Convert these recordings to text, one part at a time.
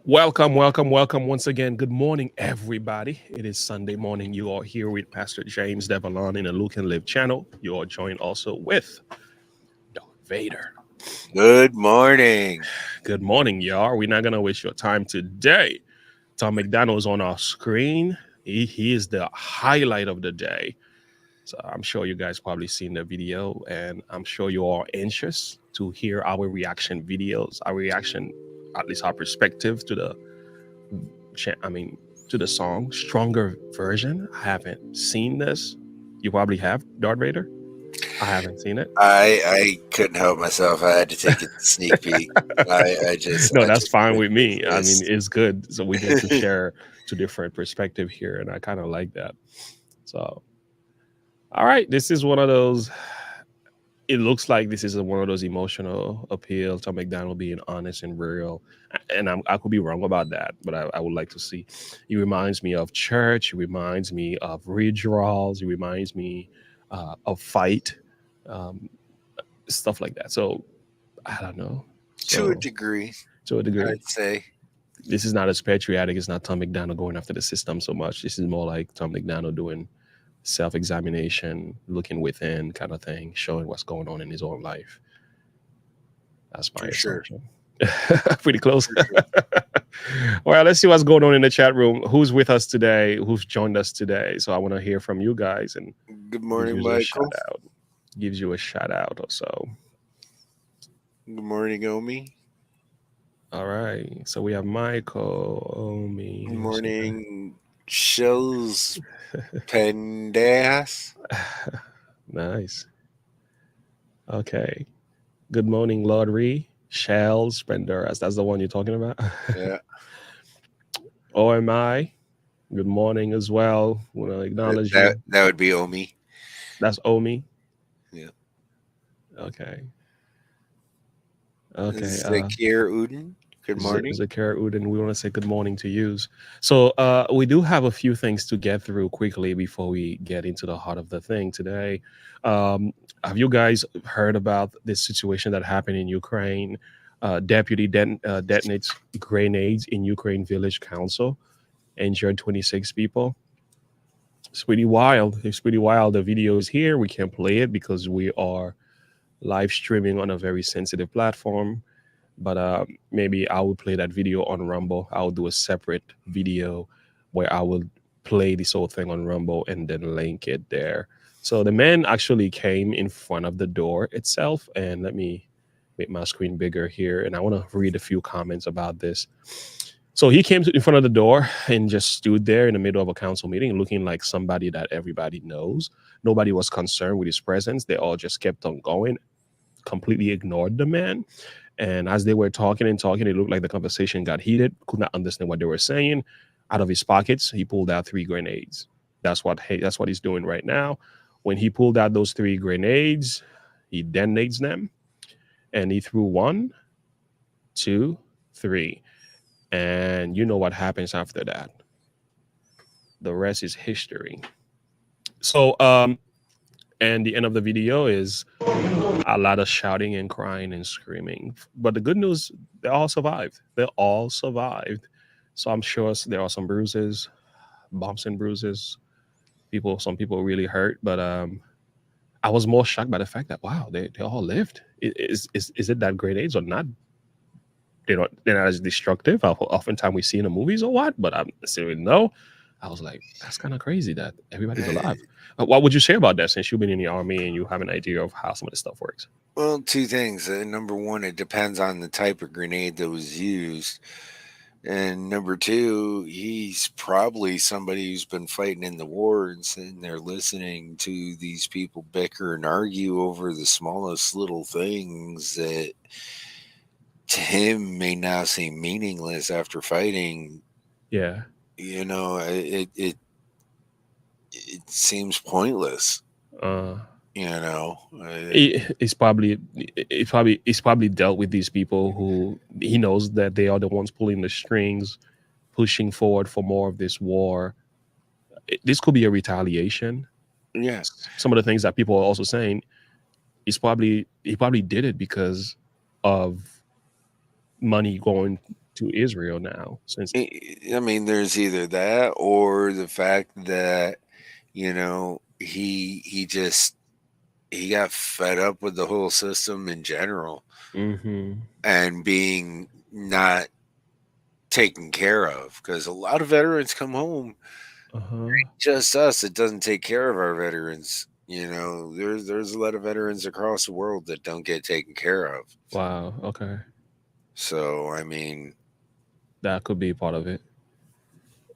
Welcome once again. Good morning, everybody. It is Sunday morning. You are here with Pastor James Devallon in the Luke and Live channel. You are joined also with Darth Vader. Good morning. Good morning, y'all. We're not going to waste your time today. Tom McDonald's on our screen. He is the highlight of the day. So I'm sure you guys probably seen the video, and I'm sure you are anxious to hear our reaction videos, our reaction, at least our perspective to the I mean, to the song Stronger Version. I haven't seen this. You probably have, Darth Vader. I haven't seen it. I couldn't help myself. I had to take a sneak peek. No, I that's just fine couldn't with me. I mean, resist. it's good. So we get to share two different perspective here, and I kind of like that. So, all right, this is one of those. It looks like this is one of those emotional appeal to McDonald being honest and real, and I could be wrong about that, but I would like to see. It reminds me of church. It reminds me of redraws. It reminds me of fight, um, stuff like that. So I don't know. To a So degree, to a degree, I'd say. this is not as patriotic. It's not Tom McDonald going after the system so much. This is more like Tom McDonald doing self-examination, looking within, kind of thing, showing what's going on in his own life. That's my For sure. assumption. Pretty close. For sure. Well, let's see what's going on in the chat room. Who's with us today? Who's joined us today? So I want to hear from you guys and Good give morning, you a shout Michael. out. Gives you a shout out or so. Good morning, Omi. All right. So we have Michael, Omi. Good morning, Shells Pendas. Nice. Okay. Good morning, Lord Ree. Shells, Spenderas. That's the one you're talking about. Yeah, OMI. Good morning as well. Want to that, acknowledge that you. that would be Omi. That's Omi. Yeah. Okay. Okay. Zakir Uden. Good morning. Zakara Uden, we want to say good morning to you. So we do have a few things to get through quickly before we get into the heart of the thing today. Um, have you guys heard about this situation that happened in Ukraine? Deputy detonates grenades in Ukraine village council, injured 26 people. It's pretty wild. It's pretty wild. The video is here. We can't play it because we are live streaming on a very sensitive platform, but maybe I will play that video on Rumble. I'll do a separate video where I will play this whole thing on Rumble and then link it there. So the man actually came in front of the door itself, and let me make my screen bigger here, and I want to read a few comments about this. So he came in front of the door and just stood there in the middle of a council meeting, looking like somebody that everybody knows. Nobody was concerned with his presence. They all just kept on going, completely ignored the man. And as they were talking and talking, it looked like the conversation got heated. Could not understand what they were saying. Out of his pockets, he pulled out three grenades. That's what he's doing right now. When he pulled out those three grenades, he detonates them, and he threw one, two, three, and you know what happens after that. The rest is history. So, and the end of the video is a lot of shouting and crying and screaming. But the good news, they all survived. They all survived. So I'm sure there are some bruises, bumps and bruises. Some people really hurt. But I was more shocked by the fact that wow, they all lived. Is it that grenades or not? They're not as destructive. Oftentimes we see in the movies or what. But I'm still no. I was like, that's kind of crazy that everybody's alive. What would you say about that since you've been in the army and you have an idea of how some of this stuff works? Well, two things. Number one, it depends on the type of grenade that was used. And number two, he's probably somebody who's been fighting in the war and sitting there listening to these people bicker and argue over the smallest little things that to him may now seem meaningless after fighting. Yeah. It seems pointless. Uh, You know, he's probably dealt with these people who he knows that they are the ones pulling the strings, pushing forward for more of this war. This could be a retaliation. yeah, Some of the things that people are also saying, he probably did it because of money going to Israel now since. I mean, there's either that or the fact that he got fed up with the whole system in general Mm-hmm. and being not taken care of. Because a lot of veterans come home, Uh-huh. just us. It doesn't take care of our veterans. There's a lot of veterans across the world that don't get taken care of. Wow. Okay. So I mean, That could be part of it.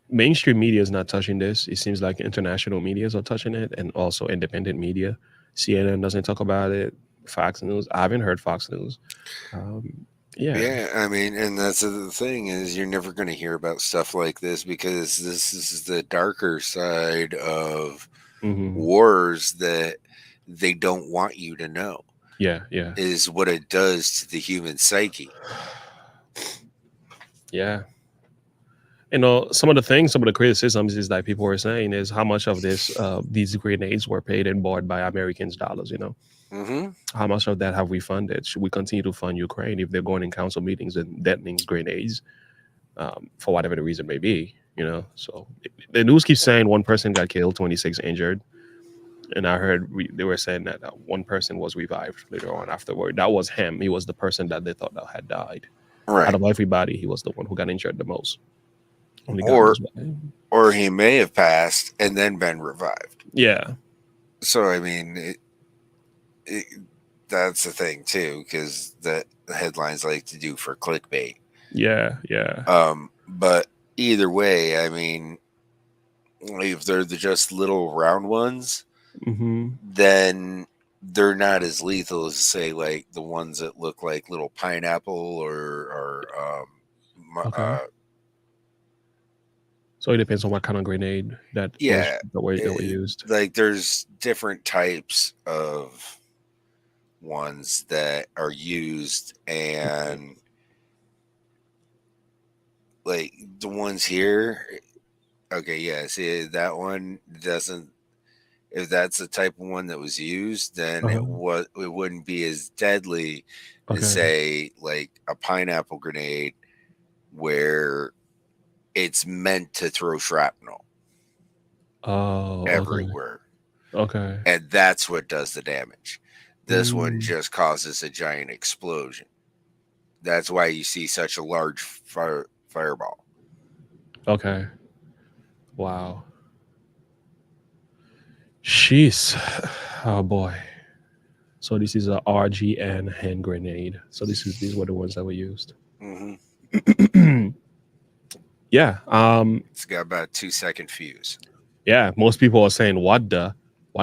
Mainstream media is not touching this. It seems like international medias are touching it, and also independent media. CNN doesn't talk about it. Fox News. I haven't heard Fox News. Um, yeah. yeah, I mean, and that's the thing is you're never going to hear about stuff like this because this is the darker side of Hmm. wars that they don't want you to know Yeah. Yeah. is what it does to the human psyche. Yeah. Some of the things, some of the criticisms is that people were saying is how much of these grenades were paid and bought by Americans' dollars. Hmm. How much of that have we funded? Should we continue to fund Ukraine if they're going in council meetings and detonating grenades for whatever the reason may be? So the news keeps saying one person got killed, 26 injured, and I heard they were saying that one person was revived later on afterward. That was him. He was the person that they thought that had died. Out Right. of everybody, he was the one who got injured the most. Only God Or knows why. or he may have passed and then been revived. Yeah, So I mean, it, that's the thing too, because the headlines like to do for clickbait. yeah, yeah. But either way, I mean, if they're just little round ones, Hmm. then they're not as lethal as say like the ones that look like little pineapple or Okay. So it depends on what kind of grenade yeah, that were used. like there's different types of ones that are used, Okay. and like the ones here, okay, yeah, see that one doesn't, if that's the type of one that was used, then Uh-huh. it wouldn't be as deadly as Okay. say like a pineapple grenade where it's meant to throw shrapnel Oh, okay. everywhere, Okay. and that's what does the damage. This one Mm, just causes a giant explosion. That's why you see such a large fireball. okay. Wow. Jeez. Oh boy. So this is a RGN hand grenade. So these were the ones that were used. Hmm. Yeah. It's got about a 2 second fuse. Yeah. Most people are saying, what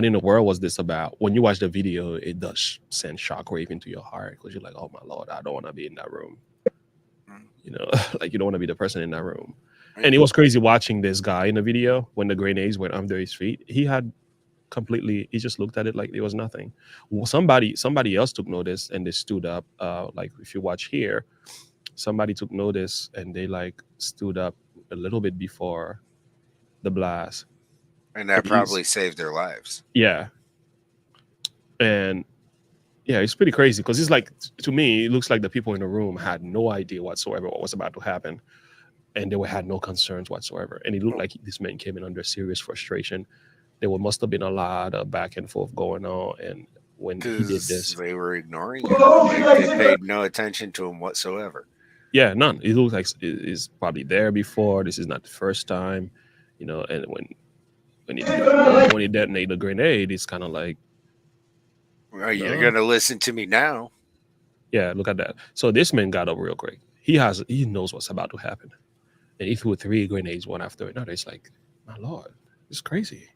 in the world was this about? When you watch the video, it does send shockwave into your heart because you're like, oh my lord, I don't want to be in that room. Like you don't want to be the person in that room. And it was crazy watching this guy in the video when the grenades went under his feet. He just looked at it like it was nothing. Well, somebody else took notice and they stood up. Like if you watch here, somebody took notice and they like stood up a little bit before the blast. And And that he's probably saved their lives. yeah, and yeah, it's pretty crazy because it's like to me, it looks like the people in the room had no idea whatsoever what was about to happen, and they had no concerns whatsoever. And it looked like this man came in under serious frustration. Must have been a lot of back and forth going on, and when he did Because this, they were ignoring him. Like they paid no attention to him whatsoever. yeah, none. It looks like is probably there before. This is not the first time, And when he detonated the grenade, it's kind of like, Well, you're no, gonna listen to me now. yeah, look at that. So this man got up real quick. He knows what's about to happen, and he threw three grenades one after another. It's like, my lord, it's crazy.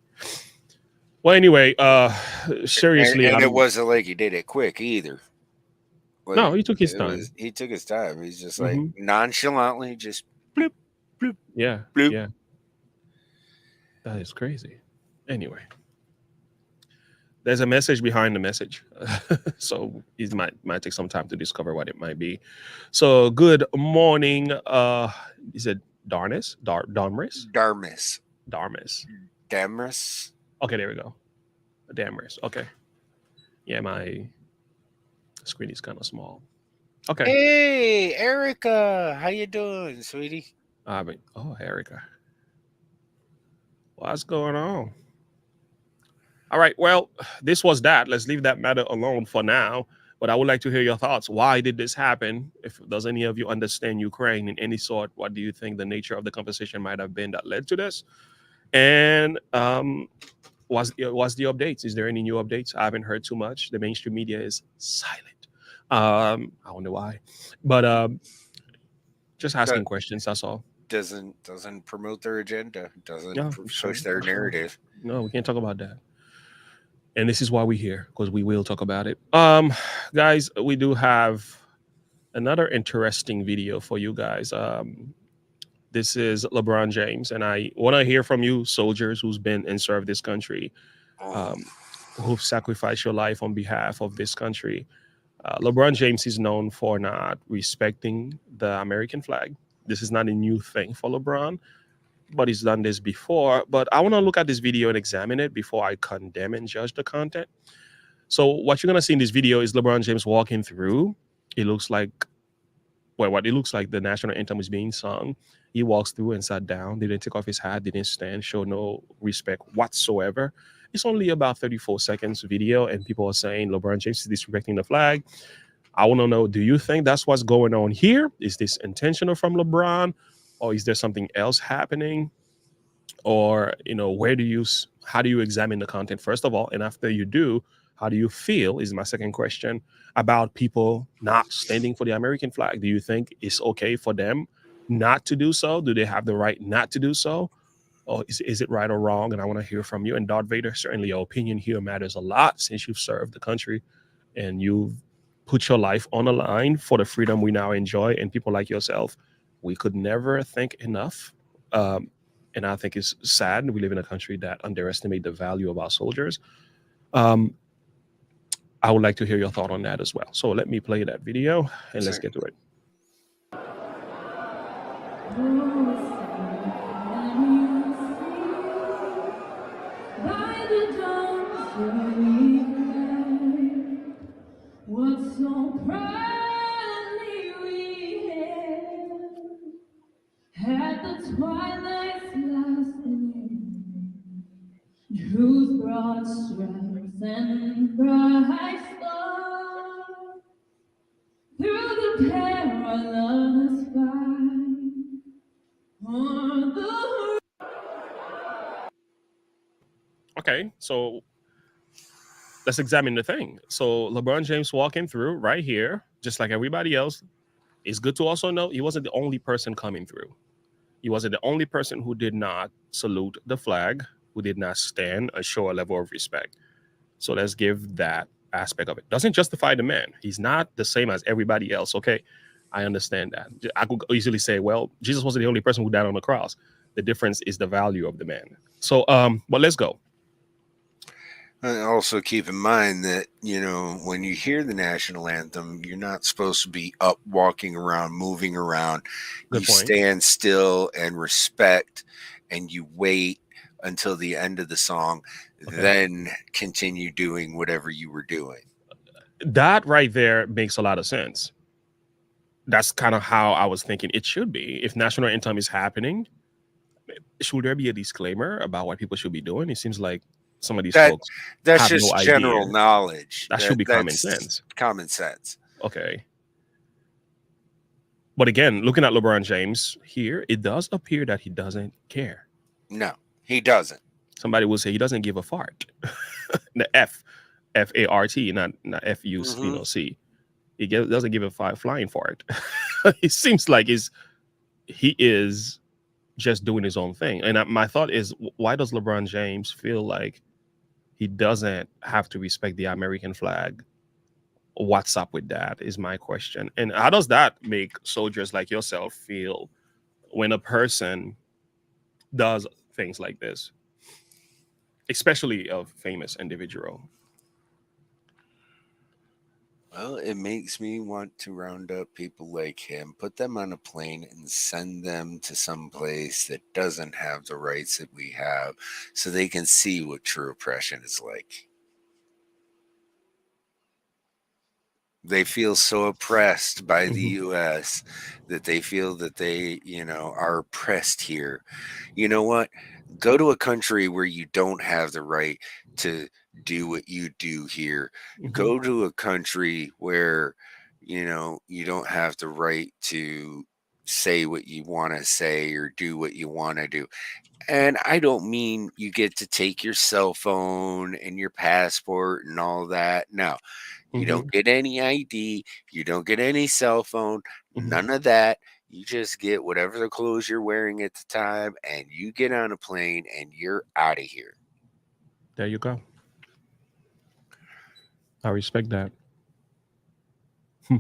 Well, anyway, And, seriously, and it I'm wasn't like he did it quick either. no. Like He took his time. he took his time. He's just like Hmm. nonchalantly just bloop, bloop, Yeah, bloop. yeah, that is crazy. Anyway, there's a message behind the message, so it might take some time to discover what it might be. So, good morning. Is it Darmis? Darmus. Darmis. Damrus. Okay, there we go. Darmis. Okay. Yeah, my screen is kind of small. Okay. Hey, Erica, how you doing, sweetie? I mean, oh, Erica, what's going on? All right. Well, this was that. Let's leave that matter alone for now. But I would like to hear your thoughts. Why did this happen? If does any of you understand Ukraine in any sort, what do you think the nature of the conversation might have been that led to this? And what's the updates? Is there any new updates? I haven't heard too much. The mainstream media is silent. I wonder why. But just That asking questions. That's all. doesn't promote their agenda, doesn't Yeah, push sure. their Sure. narrative. No, we can't talk about that. And this is why we're here because we will talk about it. Guys, we do have another interesting video for you guys. This is LeBron James, and I want to hear from you, soldiers who's been and served this country, Oh, um, who've sacrificed your life on behalf of this country. LeBron James is known for not respecting the American flag. This is not a new thing for LeBron, but he's done this before. But I want to look at this video and examine it before I condemn and judge the content. So what you're gonna see in this video is LeBron James walking through. It looks like what it looks like the national anthem is being sung. He walks through and sat down, didn't take off his hat, didn't stand, show no respect whatsoever. It's only about 34 seconds video, and people are saying LeBron James is disrespecting the flag. I want to know, do you think that's what's going on here? Is this intentional from LeBron, or is there something else happening? Or where do you how do you examine the content first of all, and after you do, how do you feel is my second question about people not standing for the American flag? Do you think it's okay for them not to do so? Do they have the right not to do so, or is it right or wrong? And I want to hear from you. And Darth Vader, certainly your opinion here matters a lot since you've served the country and you've put your life on the line for the freedom we now enjoy. And people like yourself, we could never think enough. Um, and I think it's sad we live in a country that underestimate the value of our soldiers. Um, I would like to hear your thought on that as well. So let me play that video and let's so get to it. What so proudly we hailed at the twilight's last gleaming, whose broad stripes and bright star through the perilous fight o'er the Okay, so let's examine the thing. So LeBron James walking through right here, just like everybody else. It's good to also note he wasn't the only person coming through. He wasn't the only person who did not salute the flag, who did not stand or show a level of respect. So let's give that aspect of it. Doesn't justify the man. He's not the same as everybody else. Okay. I understand that. I could easily say, well, Jesus wasn't the only person who died on the cross. The difference is the value of the man. So but let's go. and also keep in mind that when you hear the national anthem, you're not supposed to be up, walking around, moving around. Good You point. stand still and respect, and you wait until the end of the song, Okay. then continue doing whatever you were doing. That right there makes a lot of sense. That's kind of how I was thinking it should be. If national anthem is happening, should there be a disclaimer about what people should be doing? It seems like some of these That folks that's have no just general idea. knowledge. That should be common That's sense. common sense. Okay. But again, looking at LeBron James here, it does appear that he doesn't care. No, he doesn't. Somebody will say he doesn't give a fart. The F-A-R-T, not F-U, Hmm. C. Doesn't give a flying fart. It seems like he is just doing his own thing. And my thought is, why does LeBron James feel like he doesn't have to respect the American flag? What's up with that is my question. And how does that make soldiers like yourself feel when a person does things like this, especially a famous individual? Well, it makes me want to round up people like him, put them on a plane, and send them to some place that doesn't have the rights that we have so they can see what true oppression is like. They feel so oppressed by the Hmm. U.S. that they feel that they, are oppressed here. You know what? Go to a country where you don't have the right to do what you do here. Hmm. Go to a country where, you don't have the right to say what you want to say or do what you want to do. And I don't mean you get to take your cell phone and your passport and all that. No, you don't Hmm. get any ID, you don't get any cell phone, Hmm. none of that. You just get whatever the clothes you're wearing at the time, and you get on a plane and you're out of here. There you go. I respect that. Hmm.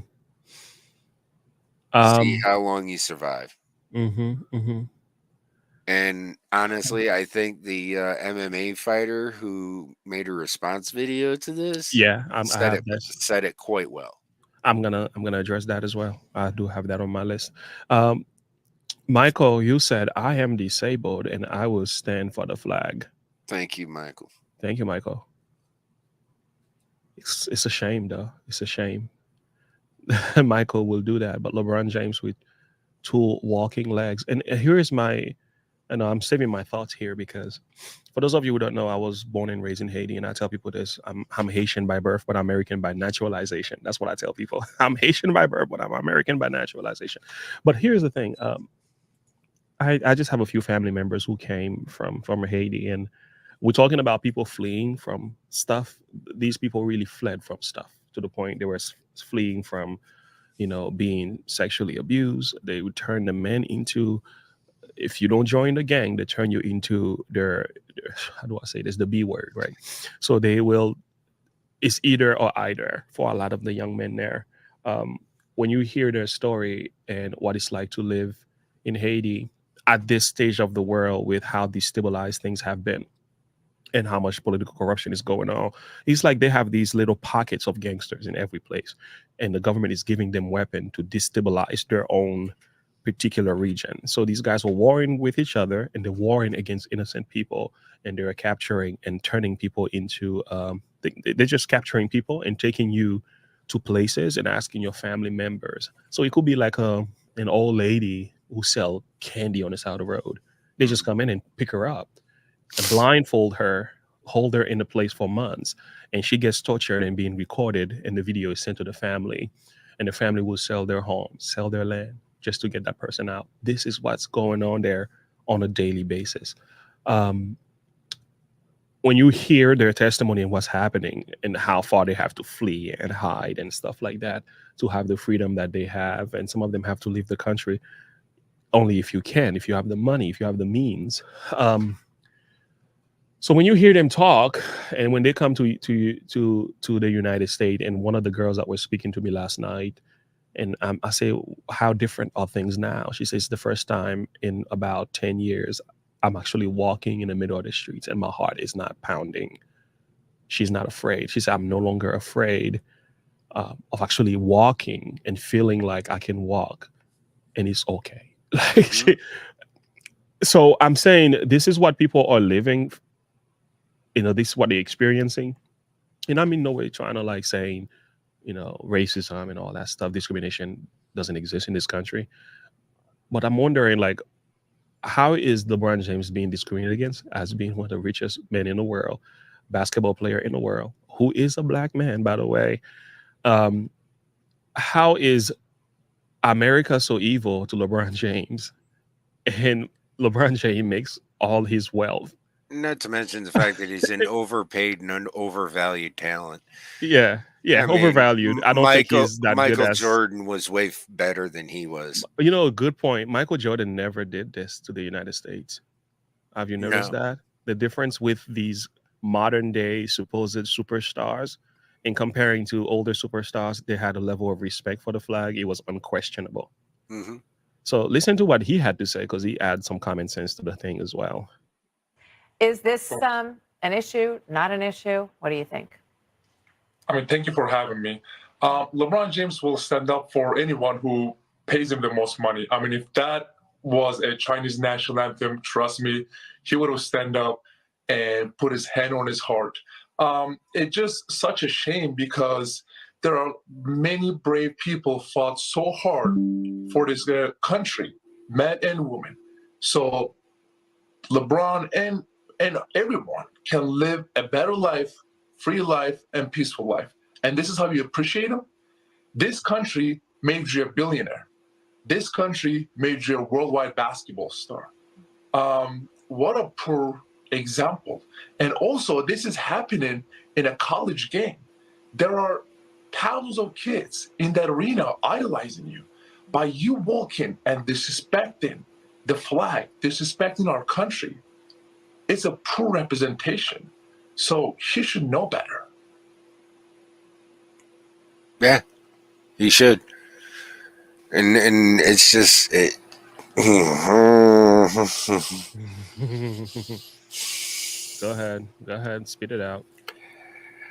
See Um. how long you survive. Hmm. Hmm. And honestly, I think the MMA fighter who made a response video to this Yeah, I said have it this. said it quite well. I'm gonna address that as well. I do have that on my list. Um, Michael, you said I am disabled and I will stand for the flag. Thank you, Michael. Thank you, Michael. It's a shame though. It's a shame. Michael will do that, but LeBron James with two walking legs. And here is my, and I'm saving my thoughts here because for those of you who don't know, I was born and raised in Haiti, and I tell people this: I'm Haitian by birth, but I'm American by naturalization. That's what I tell people. I'm Haitian by birth, but I'm American by naturalization. But here's the thing: I just have a few family members who came from Haiti, and we're talking about people fleeing from stuff. These people really fled from stuff to the point they were fleeing from, being sexually abused. They would turn the men into, if you don't join the gang, they turn you into their how do I say this, the B word, right? So they will, it's either or either for a lot of the young men there. Um, when you hear their story and what it's like to live in Haiti at this stage of the world with how destabilized things have been and how much political corruption is going on, it's like they have these little pockets of gangsters in every place, and the government is giving them weapon to destabilize their own particular region. So these guys are warring with each other, and they're warring against innocent people, and they're capturing and turning people into. They're just capturing people and taking you to places and asking your family members. So it could be like an old lady who sell candy on the side of the road. They just Mm. come in and pick her up, blindfold her, hold her in a place for months, and she gets tortured and being recorded, and the video is sent to the family, and the family will sell their home, sell their land just to get that person out. This is what's going on there on a daily basis. Um, when you hear their testimony and what's happening and how far they have to flee and hide and stuff like that to have the freedom that they have, and some of them have to leave the country only if you can, if you have the money, if you have the means. So when you hear them talk, and when they come to the United States, and one of the girls that was speaking to me last night, and I say, how different are things now? She says, the first time in about 10 years, I'm actually walking in the middle of the streets, and my heart is not pounding. She's not afraid. She said, I'm no longer afraid of actually walking and feeling like I can walk, and it's okay. Like, Mhm. so I'm saying this is what people are living. This is what they're experiencing. And I'm in no way trying to like saying, racism and all that stuff, discrimination doesn't exist in this country. But I'm wondering, like, how is LeBron James being discriminated against as being one of the richest men in the world, basketball player in the world, who is a black man, by the way? Um, how is America so evil to LeBron James? And LeBron James makes all his wealth. Not to mention the fact that he's an overpaid and an overvalued talent. Yeah, yeah, I mean, overvalued. I don't think Michael he's that good Michael as. Jordan was way better than he was. A good point. Michael Jordan never did this to the United States. Have you noticed No. that? The difference with these modern day supposed superstars in comparing to older superstars, they had a level of respect for the flag. It was unquestionable. Hmm. So listen to what he had to say because he adds some common sense to the thing as well. Is this an issue, not an issue? What do you think? I mean, thank you for having me. LeBron James will stand up for anyone who pays him the most money. I mean, if that was a Chinese national anthem, trust me, he would have stand up and put his hand on his heart. It's just such a shame because there are many brave people fought so hard for this country, men and women. So LeBron and everyone can live a better life, free life, and peaceful life. And this is how you appreciate them. This country made you a billionaire. This country made you a worldwide basketball star. What a poor example. And also, this is happening in a college game. There are thousands of kids in that arena idolizing you. By you walking and disrespecting the flag, disrespecting our country, it's a poor representation. So he should know better. Yeah, he should. And it's just it. Go ahead, spit it out.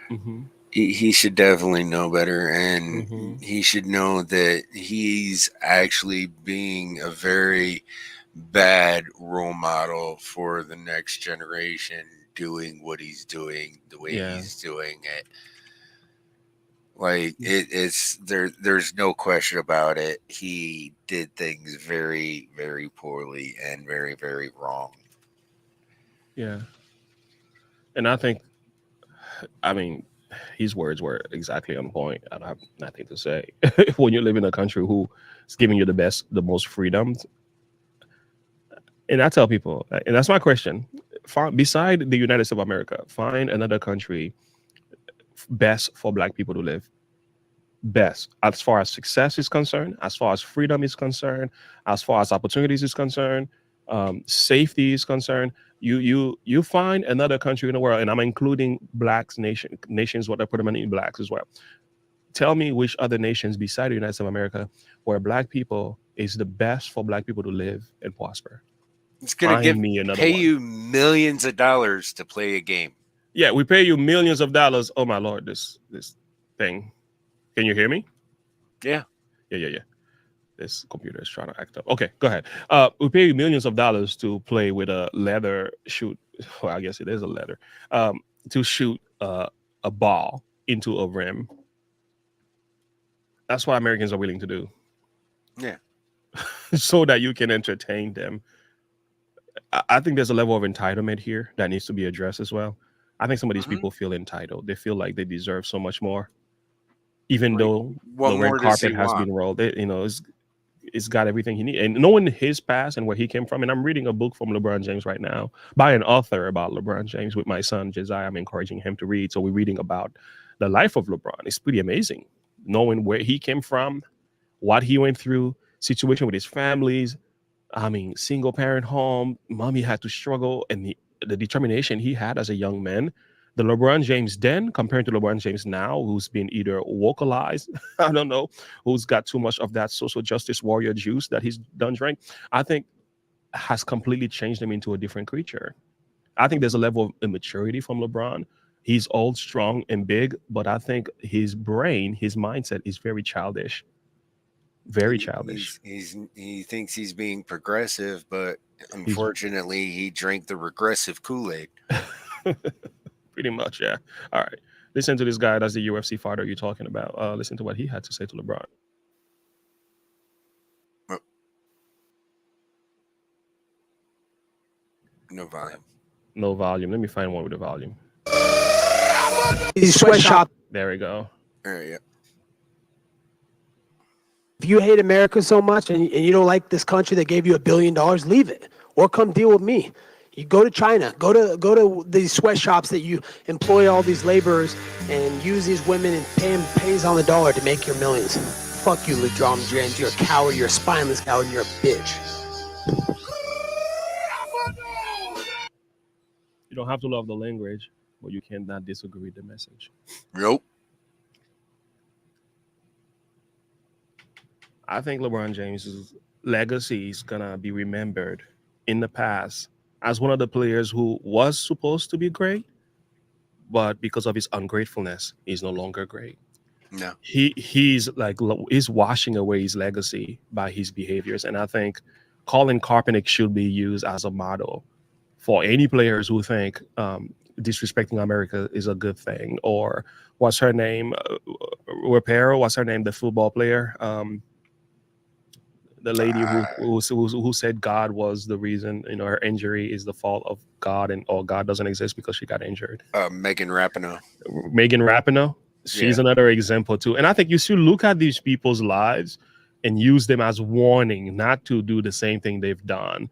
Mm-hmm. He should definitely know better, and Mm-hmm. he should know that he's actually being a very bad role model for the next generation, doing what he's doing the way Yeah. he's doing it. Like it's there's no question about it. He did things very, very poorly and very, very wrong. Yeah. And I think, I mean, his words were exactly on point. I don't have nothing to say. When you live in a country who is giving you the most freedom, and I tell people, and that's my question: beside the United States of America, find another country best for Black people to live. Best as far as success is concerned, as far as freedom is concerned, as far as opportunities is concerned, safety is concerned. You find another country in the world, and I'm including nations what are predominantly blacks as well. Tell me which other nations beside the United States of America where Black people is the best for Black people to live and prosper. It's gonna Find me another pay one. you millions of dollars to play a game. Yeah, we pay you millions of dollars. Oh my lord, this thing. Can you hear me? Yeah. Yeah. This computer is trying to act up. Okay, go ahead. We pay you millions of dollars to play with a leather shoot. Well, I guess it is a leather. To shoot a ball into a rim. That's what Americans are willing to do. Yeah. So that you can entertain them. I think there's a level of entitlement here that needs to be addressed as well. I think some of these Mhm. people feel entitled. They feel like they deserve so much more, even Like, though what the red more does he carpet has want? been rolled. It's got everything he needs. And knowing his past and where he came from, and I'm reading a book from LeBron James right now by an author about LeBron James with my son Josiah. I'm encouraging him to read. So we're reading about the life of LeBron. It's pretty amazing knowing where he came from, what he went through, situation with his families. I mean, single parent home, mommy had to struggle, and the determination he had as a young man. The LeBron James then compared to LeBron James now, who's been either vocalized, I don't know, who's got too much of that social justice warrior juice that he's done drink, I think has completely changed him into a different creature. I think there's a level of immaturity from LeBron. He's old, strong, and big, but I think his brain, his mindset is very childish. Very childish. He thinks he's being progressive, but He's unfortunately, he drank the regressive Kool-Aid. pretty much, yeah. All right. Listen to this guy. That's the UFC fighter you're talking about. Listen to what he had to say to LeBron. No volume. No volume. Let me find one with the volume. These sweatshop. There we go. All right, yeah. If you hate America so much and you don't like this country that gave you $1 billion, leave it or come deal with me. You go to China, go to these sweatshops that you employ all these laborers and use these women and pay them pennies on the dollar to make your millions. Fuck you, LeBron James. You're a coward. You're a spineless coward. And you're a bitch. You don't have to love the language, but you cannot disagree with the message. Nope. I think LeBron James's legacy is gonna be remembered in the past as one of the players who was supposed to be great, but because of his ungratefulness, he's no longer great. No. He's washing away his legacy by his behaviors, and I think Colin Kaepernick should be used as a model for any players who think disrespecting America is a good thing, or what's her name, Rapero, what's her name, the football player, the lady who said God was the reason, her injury is the fault of God, and or God doesn't exist because she got injured. Megan Rapinoe. Megan Rapinoe, she's Yeah. another example too. And I think you should look at these people's lives and use them as warning not to do the same thing they've done.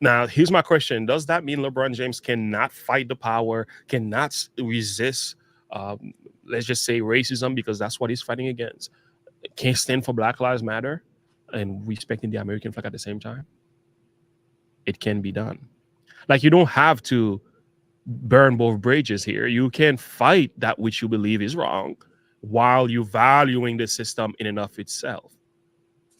Now, here's my question: does that mean LeBron James cannot fight the power, cannot resist, let's just say, racism, because that's what he's fighting against? Can't stand for Black Lives Matter and respecting the American flag at the same time? It can be done. Like, you don't have to burn both bridges here. You can fight that which you believe is wrong while you valuing the system in and of itself.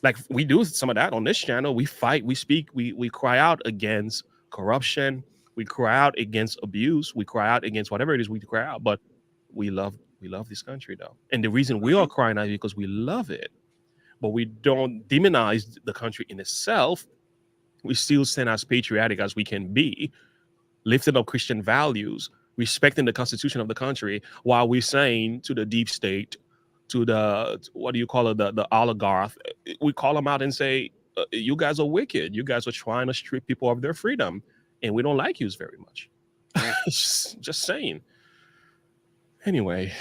Like, we do some of that on this channel. We fight, we speak, we cry out against corruption, we cry out against abuse, we cry out against whatever it is we cry out. But we love this country though. And the reason we are crying out is because we love it. But we don't demonize the country in itself. We still stand as patriotic as we can be, lifting up Christian values, respecting the constitution of the country, while we're saying to the deep state, to the, what do you call it, the oligarch, we call them out and say, you guys are wicked. You guys are trying to strip people of their freedom, and we don't like you very much. just saying. Anyway,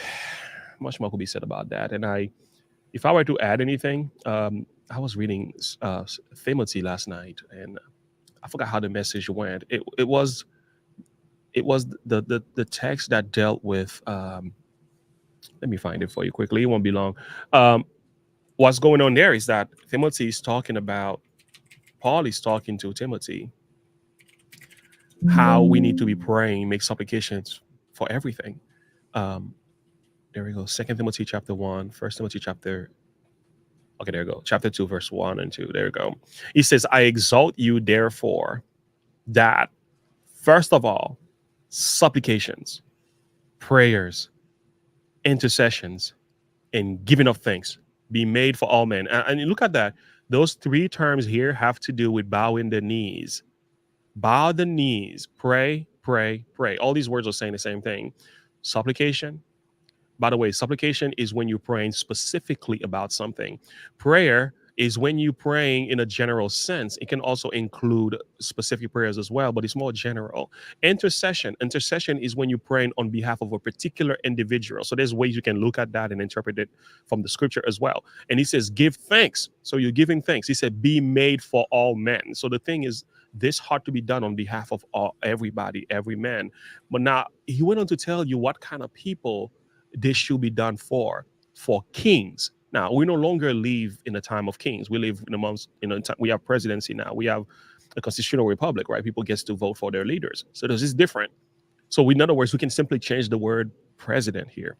much more could be said about that. And if I were to add anything, I was reading Timothy last night, and I forgot how the message went. It was the text that dealt with. Let me find it for you quickly. It won't be long. What's going on there is that Timothy is talking about, Paul is talking to Timothy, how we need to be praying, make supplications for everything. There we go. 2 Timothy chapter 1, 1 Timothy chapter. Okay, there we go. Chapter 2, verse 1 and 2. There we go. He says, I exalt you, therefore, that first of all, supplications, prayers, intercessions, and giving of thanks be made for all men. And you look at that. Those three terms here have to do with bowing the knees. Bow the knees, pray, pray, pray. All these words are saying the same thing. Supplication. By the way, supplication is when you're praying specifically about something. Prayer is when you're praying in a general sense. It can also include specific prayers as well, but it's more general. Intercession is when you're praying on behalf of a particular individual. So there's ways you can look at that and interpret it from the scripture as well. And he says, give thanks. So you're giving thanks. He said, be made for all men. So the thing is, this ought to be done on behalf of everybody, every man. But now he went on to tell you what kind of people this should be done for kings. Now, we no longer live in a time of kings. We live in we have presidency now. We have a constitutional republic, right? People get to vote for their leaders. So this is different. So in other words, we can simply change the word president here.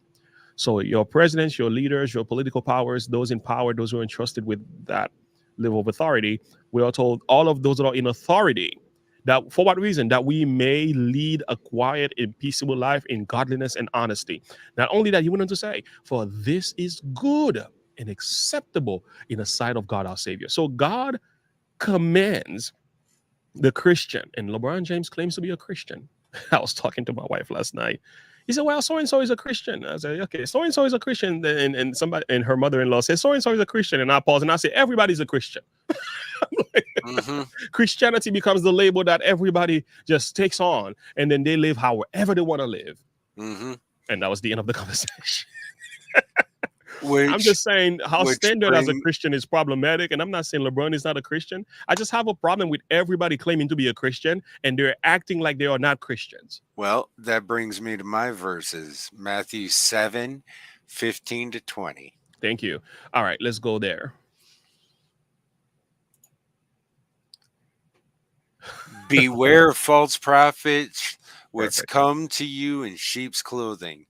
So your presidents, your leaders, your political powers, those in power, those who are entrusted with that level of authority, we are told all of those that are in authority, that for what reason? That we may lead a quiet and peaceable life in godliness and honesty. Not only that, he went on to say, for this is good and acceptable in the sight of God our Savior. So God commends the Christian, and LeBron James claims to be a Christian. I was talking to my wife last night. He said, well, so-and-so is a Christian. I said, okay, so-and-so is a Christian. And somebody, and her mother-in-law said, so-and-so is a Christian. And I paused and I said, everybody's a Christian. Christianity becomes the label that everybody just takes on, and then they live however they want to live. And that was the end of the conversation. I'm just saying how standard as a Christian is problematic, and I'm not saying LeBron is not a Christian. I just have a problem with everybody claiming to be a Christian and they're acting like they are not Christians. Well, that brings me to my verses, Matthew 7:15-20. Thank you. All right, let's go there. Beware of false prophets, which come to you in sheep's clothing,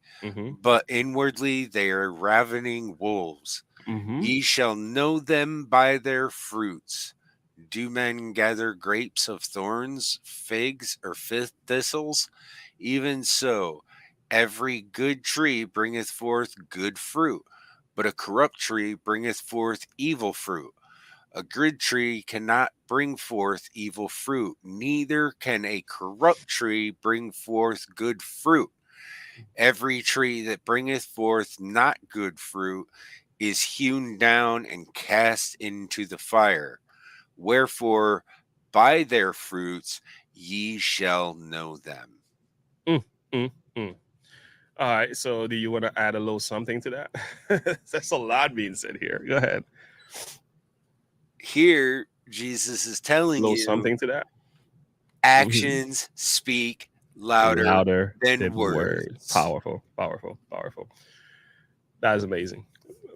but inwardly they are ravening wolves. Ye shall know them by their fruits. Do men gather grapes of thorns, figs, or thistles? Even so, every good tree bringeth forth good fruit, but a corrupt tree bringeth forth evil fruit. A good tree cannot bring forth evil fruit, neither can a corrupt tree bring forth good fruit. Every tree that bringeth forth not good fruit is hewn down and cast into the fire. Wherefore, by their fruits ye shall know them. Mm, mm, mm. All right. So, do you want to add a little something to that? That's a lot being said here. Go ahead. Here, Jesus is telling A little you something to that. actions speak louder Louder than than word. words. Powerful, powerful, powerful. That is amazing.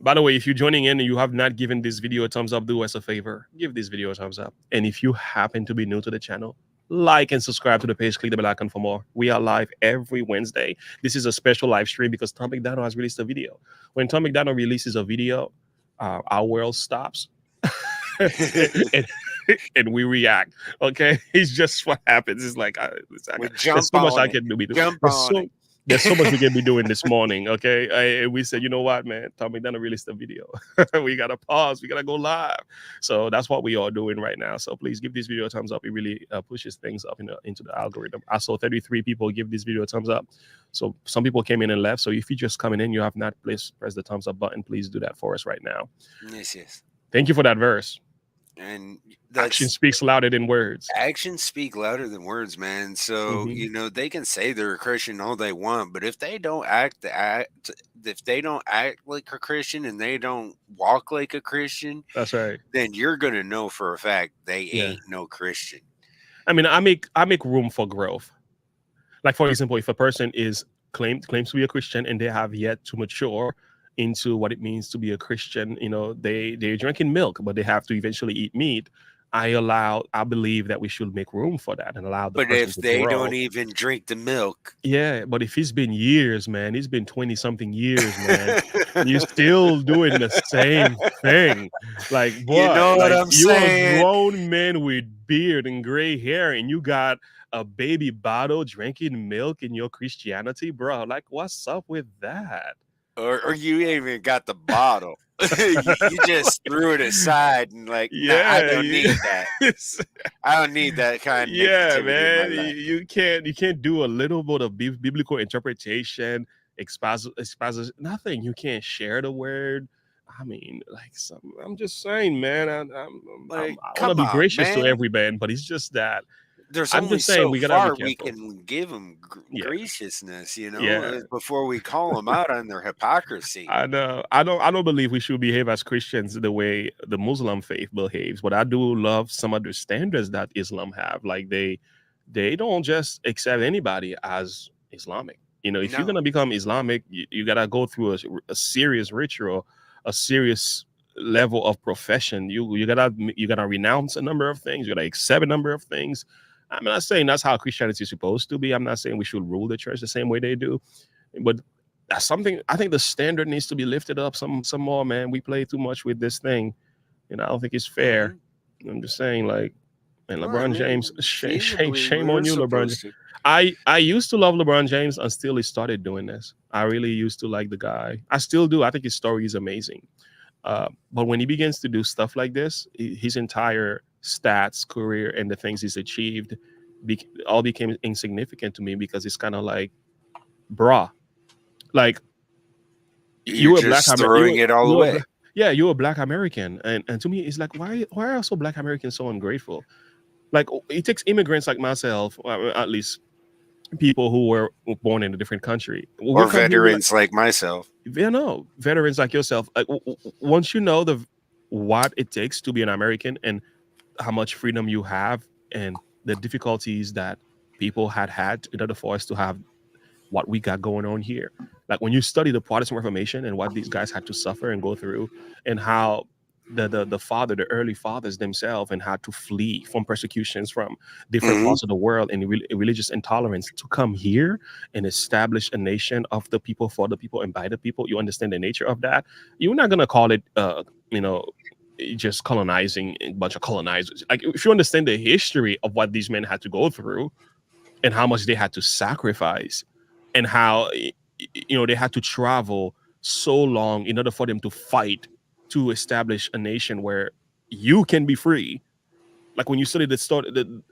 By the way, if you're joining in and you have not given this video a thumbs up, do us a favor. Give this video a thumbs up. And if you happen to be new to the channel, like and subscribe to the page. Click the bell icon for more. We are live every Wednesday. This is a special live stream because Tom McDonald has released a video. When Tom McDonald releases a video, our world stops. and, and we react. Okay, it's just what happens. It's like We there's jump so much on I it. can do. Jump There's on so it. there's so much we can be doing this morning. Okay, and we said, you know what, man, Tom McDonough released a video. We gotta pause. We gotta go live. So that's what we are doing right now. So please give this video a thumbs up. It really pushes things up into the algorithm. I saw 33 people give this video a thumbs up. So some people came in and left. So if you're just coming in, you have not press the thumbs up button. Please do that for us right now. Yes. Thank you for that verse. And Action speaks louder than words. Actions speak louder than words, man. So they can say they're a Christian all they want, but if they don't act like a Christian and they don't walk like a Christian, That's right. then you're gonna know for a fact they ain't no Christian. I mean, I make room for growth. Like, for example, if a person claims to be a Christian and they have yet to mature into what it means to be a Christian, they're drinking milk, but they have to eventually eat meat. I believe that we should make room for that and allow the But person if to they grow. don't even drink the milk, Yeah, but if it's been years, man, it's been 20 something years, man, you're still doing the same thing. Like, boy, you know what I'm you're saying? a grown man with beard and gray hair, and you got a baby bottle drinking milk in your Christianity, bro. Like, what's up with that? Or you ain't even got the bottle. you just threw it aside and like, nah, I don't need that. I don't need that kind of negativity man. in my life. You can't do a little bit of biblical interpretation, exposit nothing. You can't share the word. I mean, I'm just saying, man. I want to be gracious to every man, but it's just that. There's I'm only just saying so we gotta far be we careful. can give them graciousness, Yeah. before we call them out on their hypocrisy. I know. I don't believe we should behave as Christians the way the Muslim faith behaves, but I do love some of the standards that Islam have. Like they don't just accept anybody as Islamic. If you're gonna become Islamic, you gotta go through a serious ritual, a serious level of profession. You gotta renounce a number of things. You gotta accept a number of things. I'm not saying that's how Christianity is supposed to be. I'm not saying we should rule the church the same way they do, but that's something I think the standard needs to be lifted up some more, man. We play too much with this thing, and I don't think it's fair. I'm just saying, like, and LeBron James, shame on you, LeBron James. I used to love LeBron James until he started doing this. I really used to like the guy. I still do. I think his story is amazing. But when he begins to do stuff like this, his entire stats, career, and the things he's achieved all became insignificant to me because it's kind of like, bruh, like you're just throwing it all away. You're a Black American, and to me, it's like, why are also Black Americans so ungrateful? Like, it takes immigrants like myself, at least people who were born in a different country, or veterans like myself. Veterans like yourself. Like, once you know what it takes to be an American and how much freedom you have and the difficulties that people had in order for us to have what we got going on here. Like, when you study the Protestant Reformation and what these guys had to suffer and go through, and how the early fathers themselves, and had to flee from persecutions from different parts of the world and religious intolerance to come here and establish a nation of the people, for the people, and by the people. You understand the nature of that. You're not gonna call it just colonizing a bunch of colonizers. Like, if you understand the history of what these men had to go through and how much they had to sacrifice and how they had to travel so long in order for them to fight to establish a nation where you can be free. Like when you study the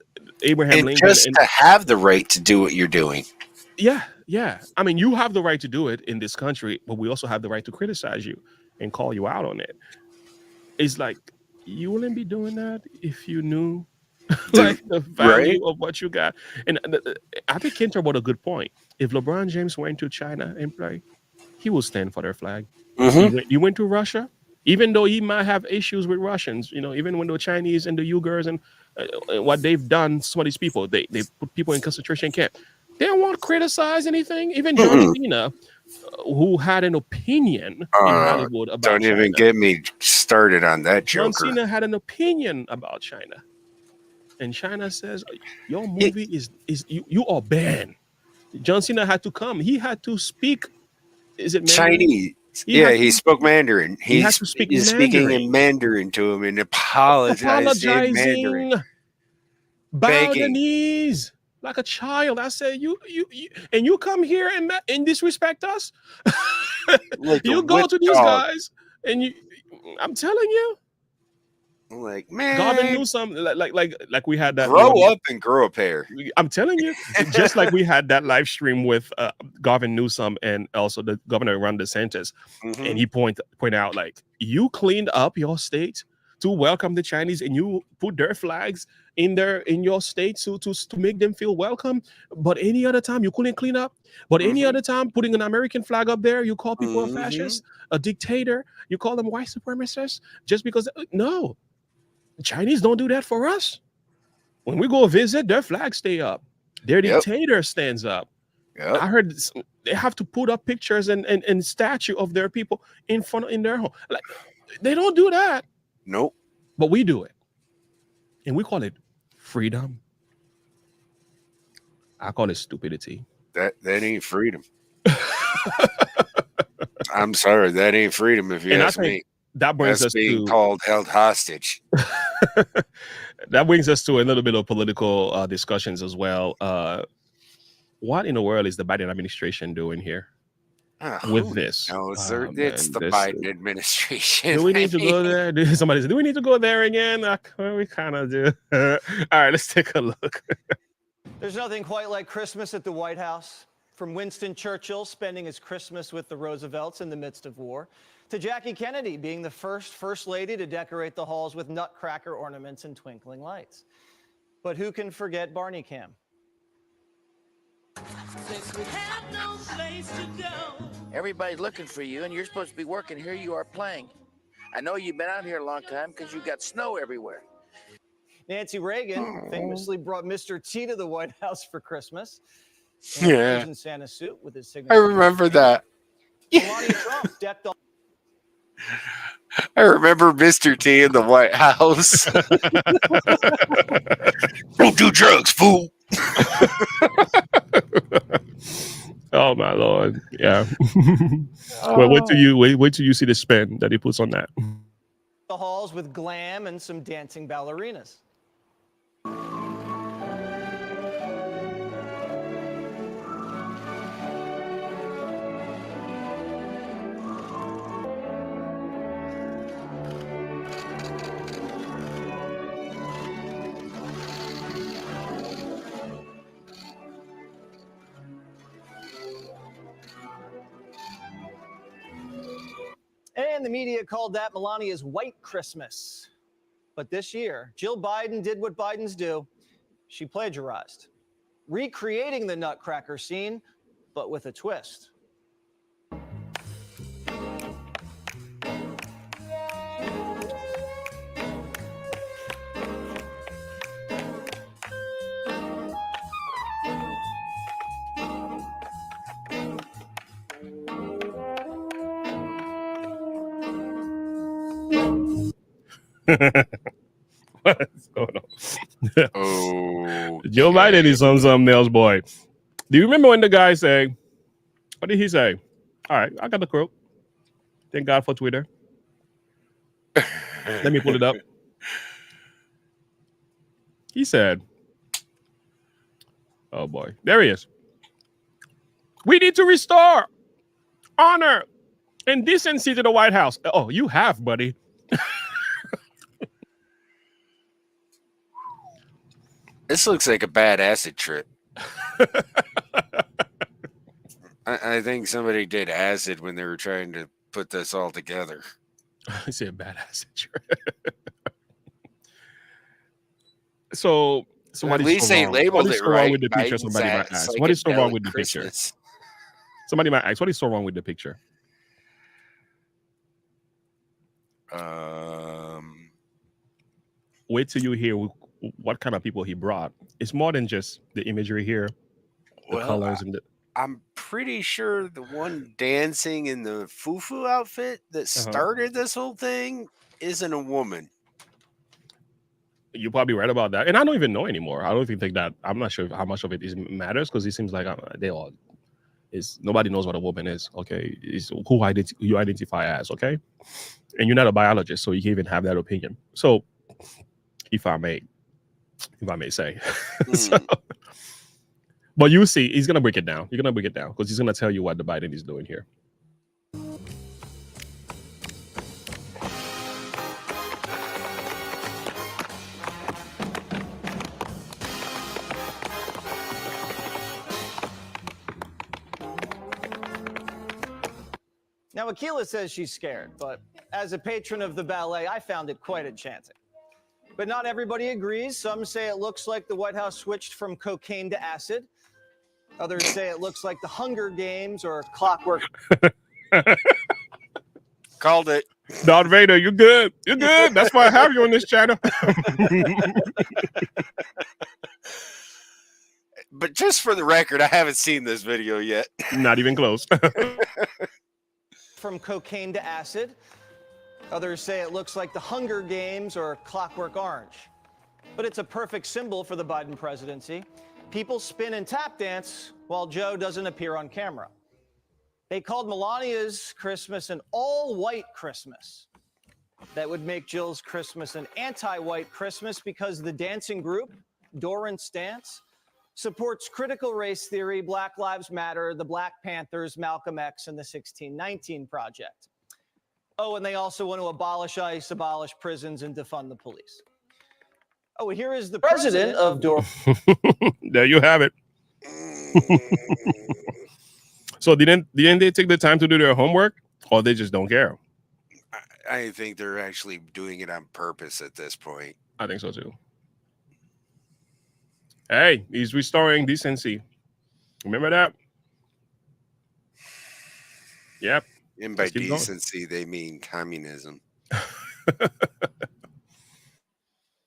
Abraham And Lincoln, just and to have the right to do what you're doing. yeah. I mean, you have the right to do it in this country, but we also have the right to criticize you and call you out on it. It's like you wouldn't be doing that if you knew like the Right? value of what you got. And I think Kinter brought a good point. If LeBron James went to China and play, he will stand for their flag. Mm-hmm. He went to Russia, even though he might have issues with Russians. Even when the Chinese and the Uyghurs and what they've done, some of these people, they put people in concentration camp. They won't criticize anything. Even John Mm-mm. Cena, who had an opinion in Hollywood about Don't China. even get me started on that John joker. Cena had an opinion about China. And China says, your movie is you are banned. John Cena had to come. He had to speak. Is it Mandarin? Chinese. He spoke Mandarin. had to speak He's speaking Mandarin. in Mandarin to him and apologized in Mandarin. Apologizing, bow the Begging. knees like a child. I said, you and you come here and disrespect us. Like You a go whip to these dog. guys and I'm telling you, Like, Gavin man, Newsom, like we had that. grow up and grow a pair. I'm telling you, just like we had that live stream with Gavin Newsom and also the governor Ron DeSantis, Mhm. and he point out like you cleaned up your state to welcome the Chinese, and you put their flags in your state to make them feel welcome. But any other time you couldn't clean up. But any Mhm. other time putting an American flag up there, you call people Mhm. a fascist, a dictator. You call them white supremacists just because no. Chinese don't do that for us. When we go visit, their flags stay up. Their Yep. dictator stands up. Yep. I heard they have to put up pictures and statue of their people in their home. Like they don't do that, Nope. but we do it, and we call it freedom. I call it stupidity. That ain't freedom. I'm sorry, that ain't freedom if you And I ask think me. that brings That's us being to called held hostage. that brings us to a little bit of political discussions as well. What in the world is the Biden administration doing here with Who this? knows? It's And the this Biden administration. do we need to go there? Somebody said, do we need to go there again? Well, we kind of do. All right, let's take a look. There's nothing quite like Christmas at the White House. From Winston Churchill spending his Christmas with the Roosevelts in the midst of war, to Jackie Kennedy being the first lady to decorate the halls with nutcracker ornaments and twinkling lights. But who can forget Barney Cam? Everybody's looking for you, and you're supposed to be working. Here you are playing. I know you've been out here a long time because you've got snow everywhere. Nancy Reagan famously brought Mr. T to the White House for Christmas. Yeah. In Santa suit with his I signature. remember that. Melania Trump decked all. I remember Mr. T in the White House. Don't do drugs, fool. Oh my Lord. Yeah. Well, wait till you see the spin that he puts on that. The halls with glam and some dancing ballerinas. And the media called that Melania's White Christmas. But this year, Jill Biden did what Bidens do. She plagiarized, recreating the nutcracker scene, but with a twist. What's going on? Oh, Joe Biden is on something else, boy. Do you remember when the guy said, what did he say? All right, I got the quote. Thank God for Twitter. Let me pull it up. He said, oh boy, there he is. We need to restore honor and decency to the White House. Oh, you have, buddy. This looks like a bad acid trip. I think somebody did acid when they were trying to put this all together. I say a bad acid trip. So At what is least so they wrong? What labeled is it so wrong right. with the picture? Biden's Somebody might at ask. What is so wrong psychedelic with the picture? Christmas. Somebody might ask. What is so wrong with the picture? Wait till you hear what kind of people he brought. It's more than just the imagery here, the colors, and the. I'm pretty sure the one dancing in the fufu outfit that started this whole thing isn't a woman. You're probably right about that, and I don't even know anymore. I don't even think that. I'm not sure how much of it matters because it seems like they all is nobody knows what a woman is. Okay, is who you identify as. Okay, and you're not a biologist, so you can't even have that opinion. So, if I may say, so, but you see, he's gonna break it down. You're gonna break it down because he's gonna tell you what the Biden is doing here. Now, Akilah says she's scared, but as a patron of the ballet, I found it quite enchanting. But not everybody agrees. Some say it looks like the White House switched from cocaine to acid. Others say it looks like the Hunger Games or Clockwork. Called it. Darth Vader, you're good. You're good. That's why I have you on this channel. But just for the record, I haven't seen this video yet. Not even close. From cocaine to acid. Others say it looks like the Hunger Games or Clockwork Orange. But it's a perfect symbol for the Biden presidency. People spin and tap dance while Joe doesn't appear on camera. They called Melania's Christmas an all-white Christmas. That would make Jill's Christmas an anti-white Christmas because the dancing group, Doran's Dance, supports critical race theory, Black Lives Matter, the Black Panthers, Malcolm X, and the 1619 Project. Oh, and they also want to abolish ICE, abolish prisons, and defund the police. Oh, here is the president of Doran. There you have it. So didn't they take the time to do their homework, or they just don't care? I think they're actually doing it on purpose at this point. I think so too. Hey, he's restoring decency. Remember that? Yep. And by decency, they mean communism.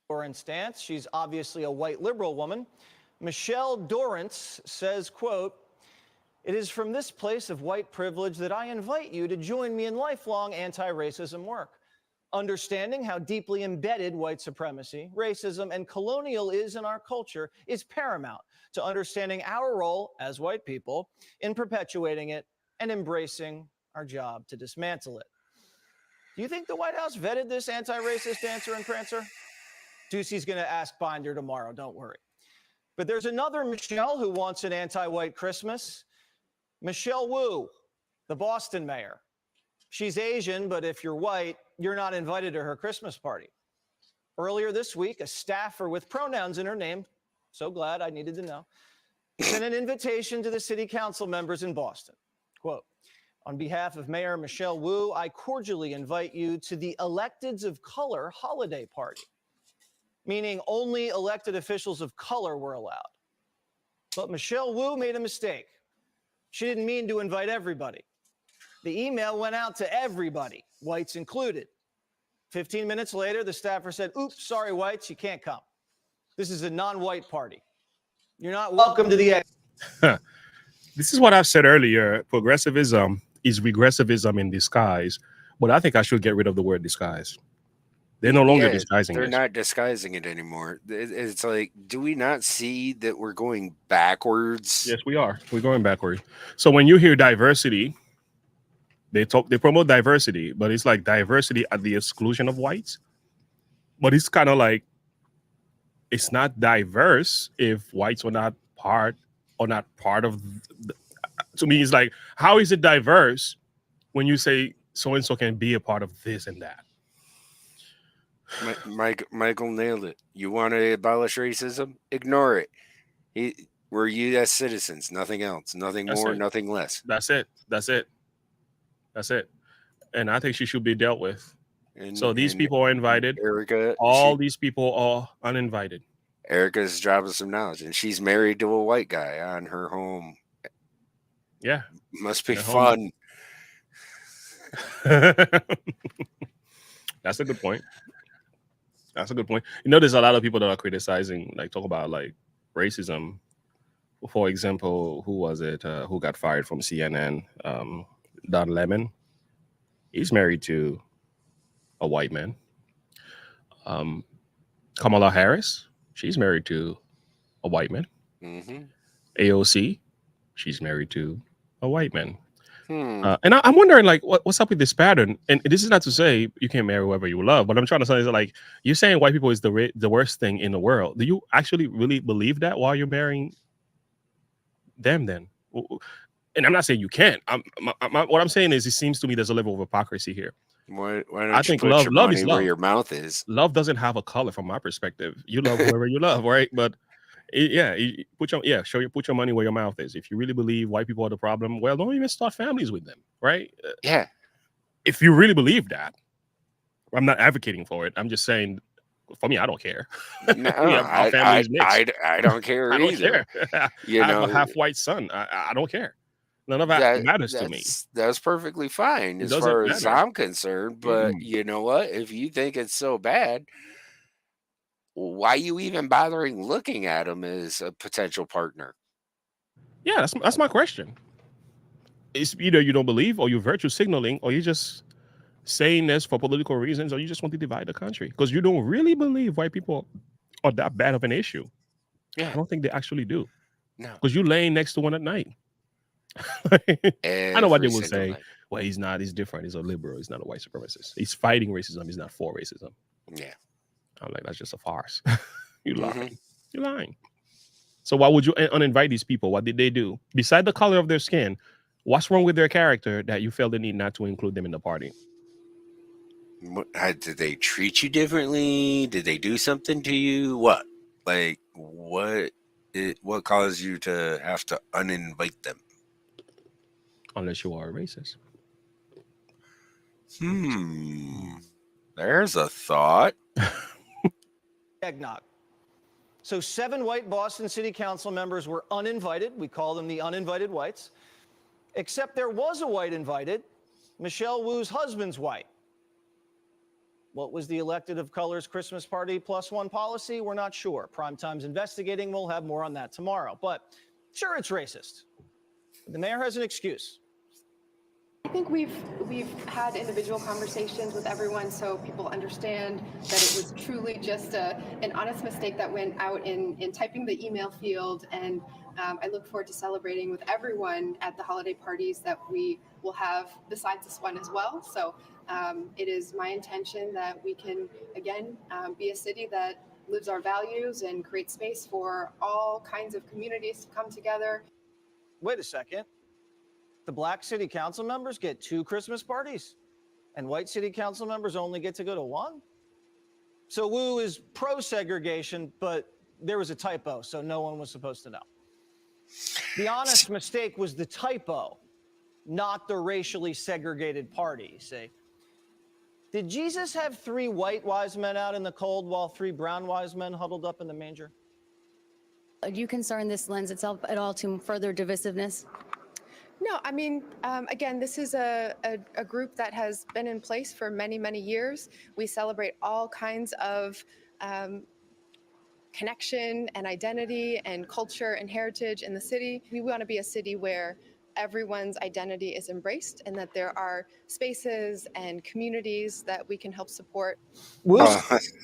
Doran's Stance. She's obviously a white liberal woman. Michelle Dorrance says, quote, "It is from this place of white privilege that I invite you to join me in lifelong anti-racism work. Understanding how deeply embedded white supremacy, racism, and colonial is in our culture is paramount to understanding our role as white people in perpetuating it and embracing our job to dismantle it." Do you think the White House vetted this anti-racist dancer and prancer? Ducey's going to ask Binder tomorrow, don't worry. But there's another Michelle who wants an anti-white Christmas. Michelle Wu, the Boston mayor. She's Asian, but if you're white, you're not invited to her Christmas party. Earlier this week, a staffer with pronouns in her name, so glad I needed to know, sent an invitation to the city council members in Boston. Quote, "On behalf of Mayor Michelle Wu, I cordially invite you to the Electeds of Color holiday party," meaning only elected officials of color were allowed. But Michelle Wu made a mistake. She didn't mean to invite everybody. The email went out to everybody, whites included. 15 minutes later, the staffer said, "Oops, sorry, whites, you can't come. This is a non-white party. You're not welcome to the..." This is what I've said earlier. Progressivism is regressivism in disguise. But I think I should get rid of the word disguise. They're no longer disguising it. They're not disguising it anymore. It's like, do we not see that we're going backwards? Yes, we are. We're going backwards. So when you hear diversity, they promote diversity, but it's like diversity at the exclusion of whites. But it's kind of like, it's not diverse if whites are not part of to me, it's like, how is it diverse when you say so-and-so can be a part of this and that? Michael nailed it. You want to abolish racism? Ignore it. We're U.S. citizens, nothing else, nothing That's more, it. nothing less. That's it. That's it. That's it. And I think she should be dealt with. So these And people are invited. Erica, All these people are uninvited. Erica's dropping some knowledge, and she's married to a white guy on her home. Yeah. Must be Their home. fun. That's a good point. That's a good point. You know, there's a lot of people that are criticizing, like, talk about like racism. For example, who was it? Who got fired from CNN? Don Lemon. He's married to a white man. Kamala Harris. She's married to a white man. Mm-hmm. AOC. She's married to a white man. Hmm. And I'm wondering, like, what's up with this pattern? And this is not to say you can't marry whoever you love, but I'm trying to say is that, like, you're saying white people is the worst thing in the world. Do you actually really believe that while you're marrying them? Then, and I'm not saying you can't. What I'm saying is, it seems to me there's a level of hypocrisy here. Why don't I you think put love your is money love. where your mouth is? Love doesn't have a color from my perspective. You love whoever you love, right? But put your money where your mouth is. If you really believe white people are the problem, well, don't even start families with them, right? Yeah. If you really believe that, I'm not advocating for it. I'm just saying, for me, I don't care. No, Our family is mixed. I don't care I don't either. care. You I have a know, half white son. I don't care. None of that matters to me. That's perfectly fine It as doesn't far as matter. I'm concerned. But you know what? If you think it's so bad, why are you even bothering looking at him as a potential partner? Yeah, that's my question. It's either you don't believe, or you're virtue signaling, or you're just saying this for political reasons, or you just want to divide the country because you don't really believe white people are that bad of an issue. Yeah. I don't think they actually do. No. Because you're laying next to one at night. I know what they will say. night. Well, he's not. He's different. He's a liberal. He's not a white supremacist. He's fighting racism. He's not for racism. Yeah. I'm like, that's just a farce. You're Mhm. lying. You're lying. So why would you uninvite these people? What did they do? Beside the color of their skin, what's wrong with their character that you felt the need not to include them in the party? Did they treat you differently? Did they do something to you? What? Like, what caused you to have to uninvite them? Unless you are a racist. There's a thought. Eggnog. So 7 white Boston City Council members were uninvited. We call them the uninvited whites. Except there was a white invited. Michelle Wu's husband's white. What was the elected of color's Christmas party +1 policy? We're not sure. Primetime's investigating. We'll have more on that tomorrow. But sure, it's racist. The mayor has an excuse. I think we've had individual conversations with everyone so people understand that it was truly just an honest mistake that went out in typing the email field. And I look forward to celebrating with everyone at the holiday parties that we will have besides this one as well. So it is my intention that we can, again, be a city that lives our values and create space for all kinds of communities to come together. Wait a second. The black city council members get 2 Christmas parties, and white city council members only get to go to 1? So Wu is pro-segregation, but there was a typo, so no one was supposed to know. The honest mistake was the typo, not the racially segregated party, see? Did Jesus have 3 white wise men out in the cold while 3 brown wise men huddled up in the manger? Are you concerned this lends itself at all to further divisiveness? No, I mean, again, this is a group that has been in place for many, many years. We celebrate all kinds of connection and identity and culture and heritage in the city. We want to be a city where everyone's identity is embraced and that there are spaces and communities that we can help support. Well,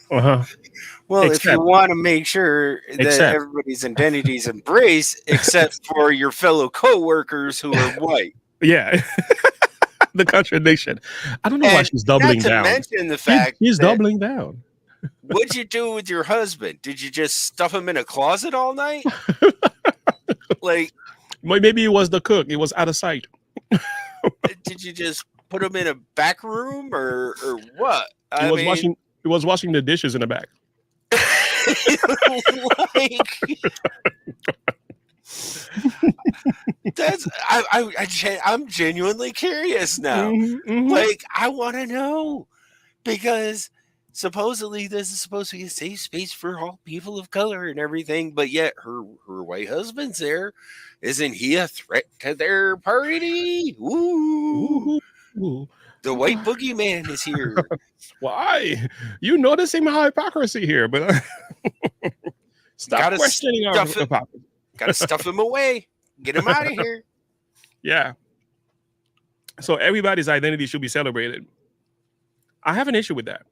if you want to make sure that everybody's identity is embraced, except for your fellow co-workers who are white. Yeah. The contradiction. I don't know why she's doubling down. Not to mention the fact she's doubling down. What'd you do with your husband? Did you just stuff him in a closet all night? Like, maybe it was the cook. It was out of sight. Did you just put him in a back room or what? He was washing the dishes in the back. Like, I'm genuinely curious now. Like, I want to know, because supposedly this is supposed to be a safe space for all people of color and everything, but yet her white husband's there. Isn't he a threat to their party? Ooh, Ooh. the white boogeyman is here. Why? You noticing my hypocrisy here, but stop Gotta questioning our stuff it. hypocrisy. Gotta stuff him away. Get him out of here. Yeah. So everybody's identity should be celebrated. I have an issue with that.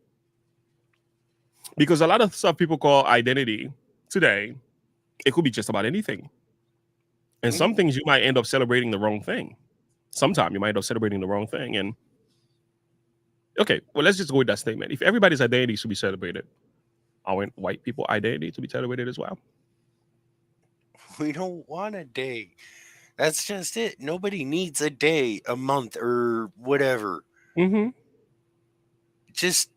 Because a lot of stuff people call identity today, it could be just about anything. And some things you might end up celebrating the wrong thing. Sometime you might end up celebrating the wrong thing. And okay, well, let's just go with that statement. If everybody's identity should be celebrated, I want white people identity to be celebrated as well. We don't want a day. That's just it. Nobody needs a day, a month, or whatever. Just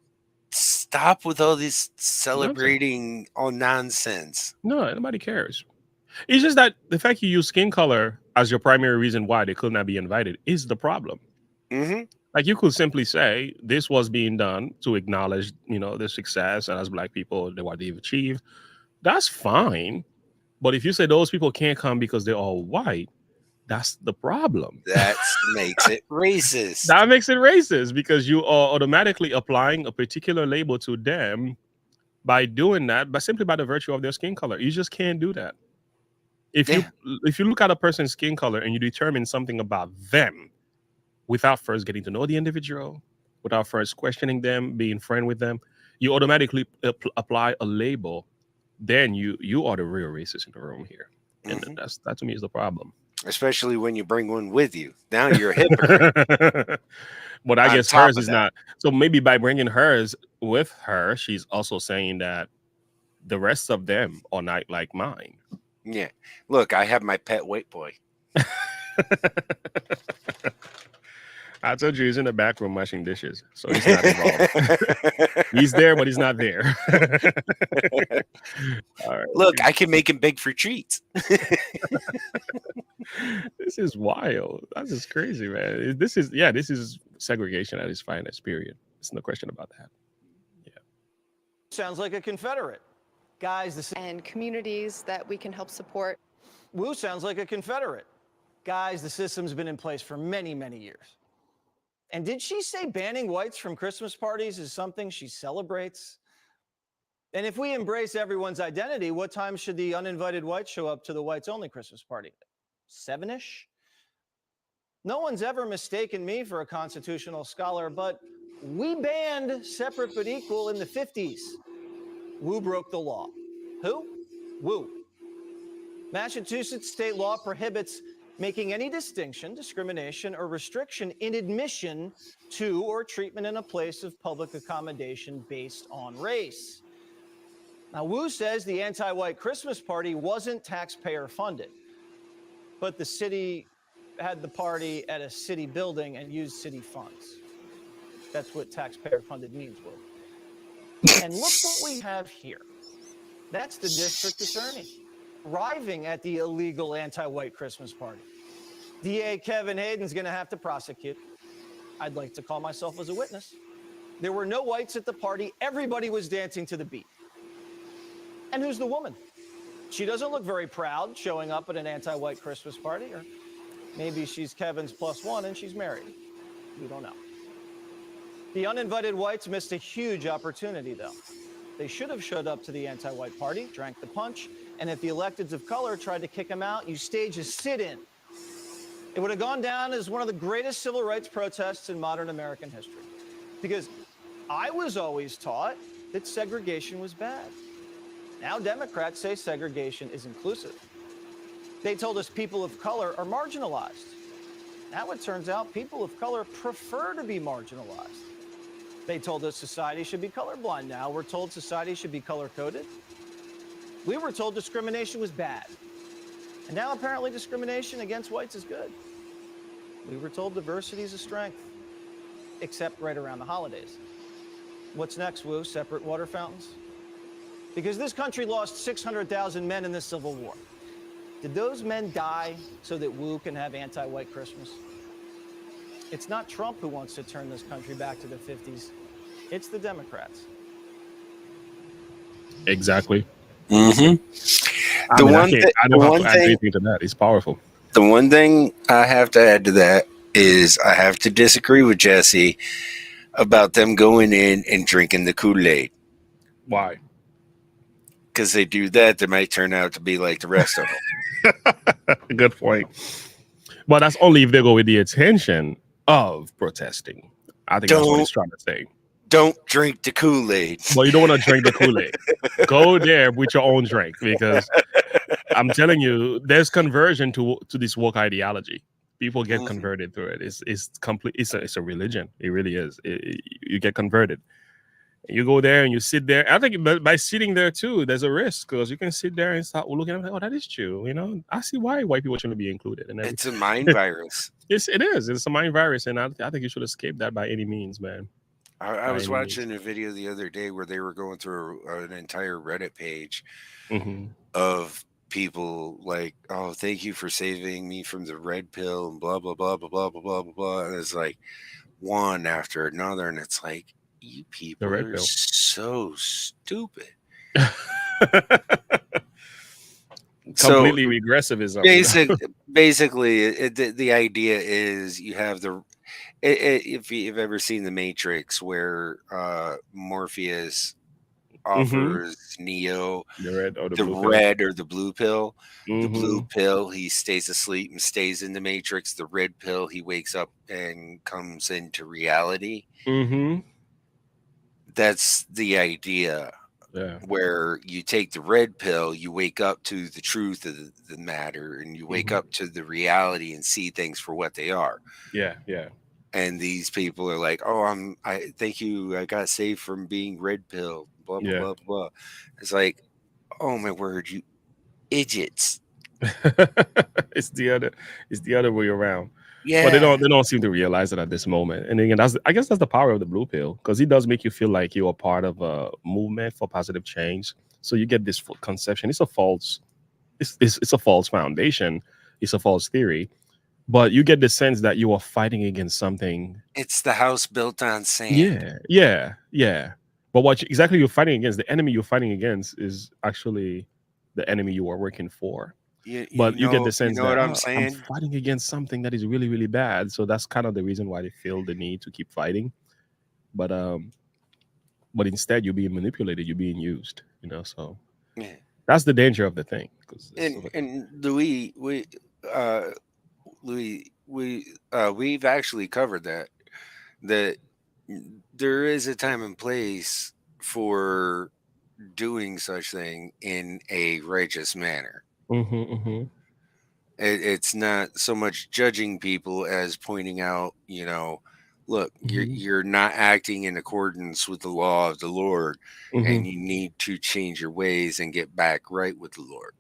stop with all this celebrating on nonsense. No, nobody cares. It's just that the fact you use skin color as your primary reason why they could not be invited is the problem. Like, you could simply say this was being done to acknowledge, the success, and as Black people, what they've achieved. That's fine. But if you say those people can't come because they're all white, that's the problem. That makes it racist. That makes it racist, because you are automatically applying a particular label to them by doing that, but simply by the virtue of their skin color. You just can't do that. If you look at a person's skin color and you determine something about them without first getting to know the individual, without first questioning them, being friend with them, you automatically apply a label. Then you are the real racist in the room here, and that to me is the problem. Especially when you bring one with you. Now you're a hypocrite. But I guess hers is not. So maybe by bringing hers with her, she's also saying that the rest of them are not like mine. Yeah. Look, I have my pet white boy. I told you he's in the back room washing dishes, so he's not involved. He's there, but he's not there. All right. Look, I can make him beg for treats. This is wild. That's just crazy, man. This is segregation at its finest, period. There's no question about that. Yeah. Sounds like a Confederate. Guys, and communities that we can help support. Wu sounds like a Confederate. Guys, the system's been in place for many, many years. And did she say banning whites from Christmas parties is something she celebrates? And if we embrace everyone's identity, what time should the uninvited whites show up to the whites-only Christmas party? 7-ish? No one's ever mistaken me for a constitutional scholar, but we banned separate but equal in the 50s. Wu broke the law. Who? Wu. Massachusetts state law prohibits making any distinction, discrimination, or restriction in admission to or treatment in a place of public accommodation based on race. Now, Wu says the anti-white Christmas party wasn't taxpayer funded, but the city had the party at a city building and used city funds. That's what taxpayer funded means, Wu. And look what we have here. That's the district attorney arriving at the illegal anti-white Christmas party. DA Kevin Hayden's going to have to prosecute. I'd like to call myself as a witness. There were no whites at the party. Everybody was dancing to the beat. And who's the woman? She doesn't look very proud showing up at an anti-white Christmas party, or maybe she's Kevin's +1 and she's married. We don't know. The uninvited whites missed a huge opportunity, though. They should have showed up to the anti-white party, drank the punch, and if the electeds of color tried to kick them out, you stage a sit-in. It would have gone down as one of the greatest civil rights protests in modern American history. Because I was always taught that segregation was bad. Now Democrats say segregation is inclusive. They told us people of color are marginalized. Now it turns out people of color prefer to be marginalized. They told us society should be colorblind. Now we're told society should be color-coded. We were told discrimination was bad. And now apparently discrimination against whites is good. We were told diversity is a strength, except right around the holidays. What's next, Wu? Separate water fountains? Because this country lost 600,000 men in the Civil War. Did those men die so that Wu can have anti-white Christmas? It's not Trump who wants to turn this country back to the 50s. It's the Democrats. Exactly. Mm-hmm. I don't have to add anything to that. It's powerful. The one thing I have to add to that is I have to disagree with Jesse about them going in and drinking the Kool-Aid. Why? Because they do that, they might turn out to be like the rest of them. Good point. But that's only if they go with the intention of protesting. I think that's what he's trying to say. Don't drink the Kool-Aid. Well, you don't want to drink the Kool-Aid. Go there with your own drink, because I'm telling you, there's conversion to this woke ideology. People get converted through it. It's complete. It's a religion. It really is. You get converted. You go there and you sit there. I think by sitting there too, there's a risk, because you can sit there and start looking at it like, oh, that is true. You know, I see why white people shouldn't be included. And it's a mind virus. It is. It's a mind virus, and I think you should escape that by any means, man. I was watching a video the other day where they were going through an entire Reddit page of people like, oh, thank you for saving me from the red pill and blah, blah, blah, blah, blah, blah, blah, blah, blah. And it's like one after another. And it's like, you people are so stupid. Completely regressivism. Basically, the idea is you have if you've ever seen The Matrix, where Morpheus offers Neo the red or the blue pill. The blue pill, he stays asleep and stays in the Matrix. The red pill, he wakes up and comes into reality. That's the idea. Yeah. Where you take the red pill, you wake up to the truth of the matter, and you wake up to the reality and see things for what they are. Yeah, yeah. And these people are like, oh, I thank you, I got saved from being red pill, blah blah blah blah. It's like, oh my word, you idiots. It's the other way around. Yeah. But they don't seem to realize it at this moment. And again, I guess that's the power of the blue pill, because it does make you feel like you're a part of a movement for positive change. So you get this conception. It's a false foundation. It's a false theory. But you get the sense that you are fighting against something. It's the house built on sand. Yeah. But what exactly you're fighting against, the enemy you're fighting against, is actually the enemy you are working for. You get the sense that I'm saying? I'm fighting against something that is really, really bad. So that's kind of the reason why they feel the need to keep fighting. But instead, you're being manipulated. You're being used. You know, so that's the danger of the thing. And Louis, we've actually covered that there is a time and place for doing such thing in a righteous manner. It's not so much judging people as pointing out, look, you're not acting in accordance with the law of the Lord, and you need to change your ways and get back right with the Lord.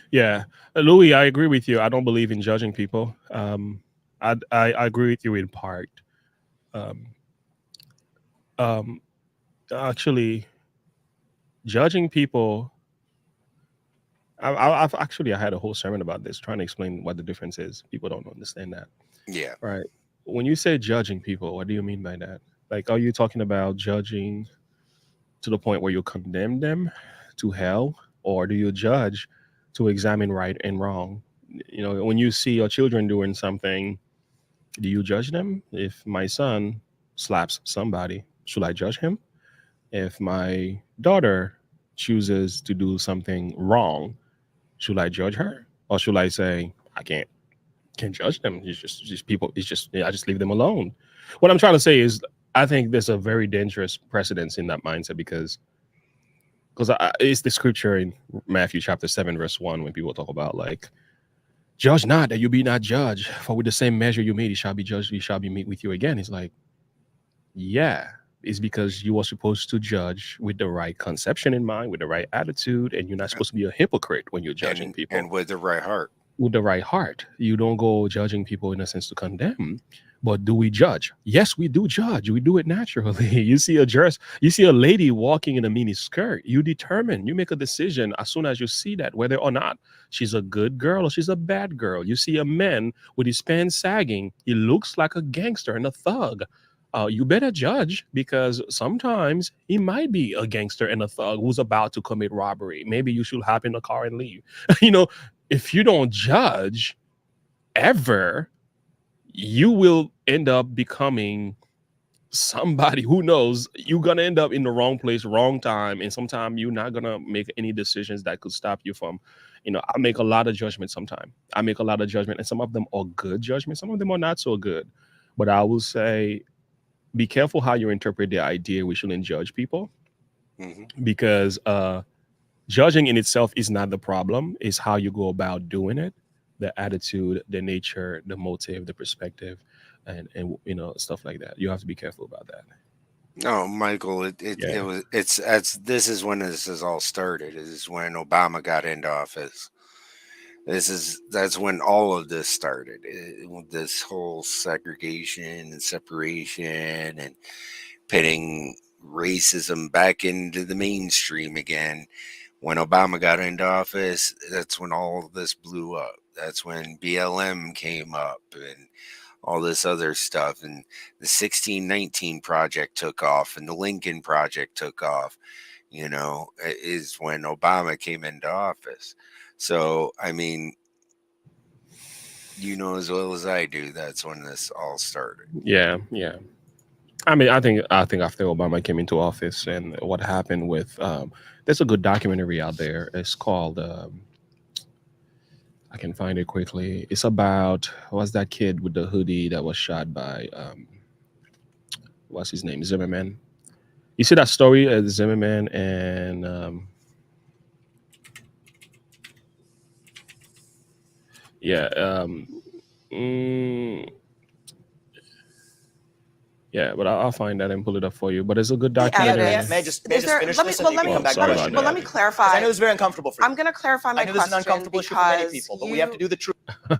Yeah, Louis, I agree with you. I don't believe in judging people. I agree with you in part. Actually, judging people. I had a whole sermon about this, trying to explain what the difference is. People don't understand that. Yeah. Right. When you say judging people, what do you mean by that? Like, are you talking about judging to the point where you condemn them to hell, or do you judge to examine right and wrong? When you see your children doing something, do you judge them? If my son slaps somebody, should I judge him? If my daughter chooses to do something wrong, should I judge her, or should I say I can't judge them? It's just people. I just leave them alone. What I'm trying to say is, I think there's a very dangerous precedence in that mindset, because it's the scripture in Matthew chapter 7 verse 1 when people talk about, like, judge not that you be not judged, for with the same measure you made, it shall be judged, it shall be made with you again. It's like, yeah. Is because you are supposed to judge with the right conception in mind, with the right attitude, and you're not supposed to be a hypocrite when you're judging people. And with the right heart. with the right heart. You don't go judging people in a sense to condemn. But do we judge? Yes, we do judge. We do it naturally. You see a lady walking in a mini skirt. You determine, you make a decision as soon as you see that, whether or not she's a good girl or she's a bad girl. You see a man with his pants sagging. He looks like a gangster and a thug. You better judge, because sometimes he might be a gangster and a thug who's about to commit robbery. Maybe you should hop in the car and leave. you know, if you don't judge ever, you will end up becoming somebody who knows you're gonna end up in the wrong place, wrong time, and sometimes you're not gonna make any decisions that could stop you from, I make a lot of judgments sometimes. I make a lot of judgment, and some of them are good judgments, some of them are not so good. But I will say, be careful how you interpret the idea we shouldn't judge people, because judging in itself is not the problem. It's how you go about doing it, the attitude, the nature, the motive, the perspective, and stuff like that. You have to be careful about that. No, Michael, this is when this has all started. This is when Obama got into office. That's when all of this started. This whole segregation and separation and pitting racism back into the mainstream again. When Obama got into office, that's when all of this blew up. That's when BLM came up and all this other stuff, and the 1619 project took off, and the Lincoln Project took off. Is when Obama came into office. So, I mean, as well as I do, that's when this all started. Yeah. I mean, I think after Obama came into office and what happened with, there's a good documentary out there. It's called, I can find it quickly. It's about, what's that kid with the hoodie that was shot by, what's his name, Zimmerman. You see that story, Zimmerman and yeah, but I'll find that and pull it up for you. But it's a good documentary. May I just finish this and you can come back to it? Let me clarify. I know it's very uncomfortable for you. I'm going to clarify my I know this is an uncomfortable issue for many people, but we have to do the truth. All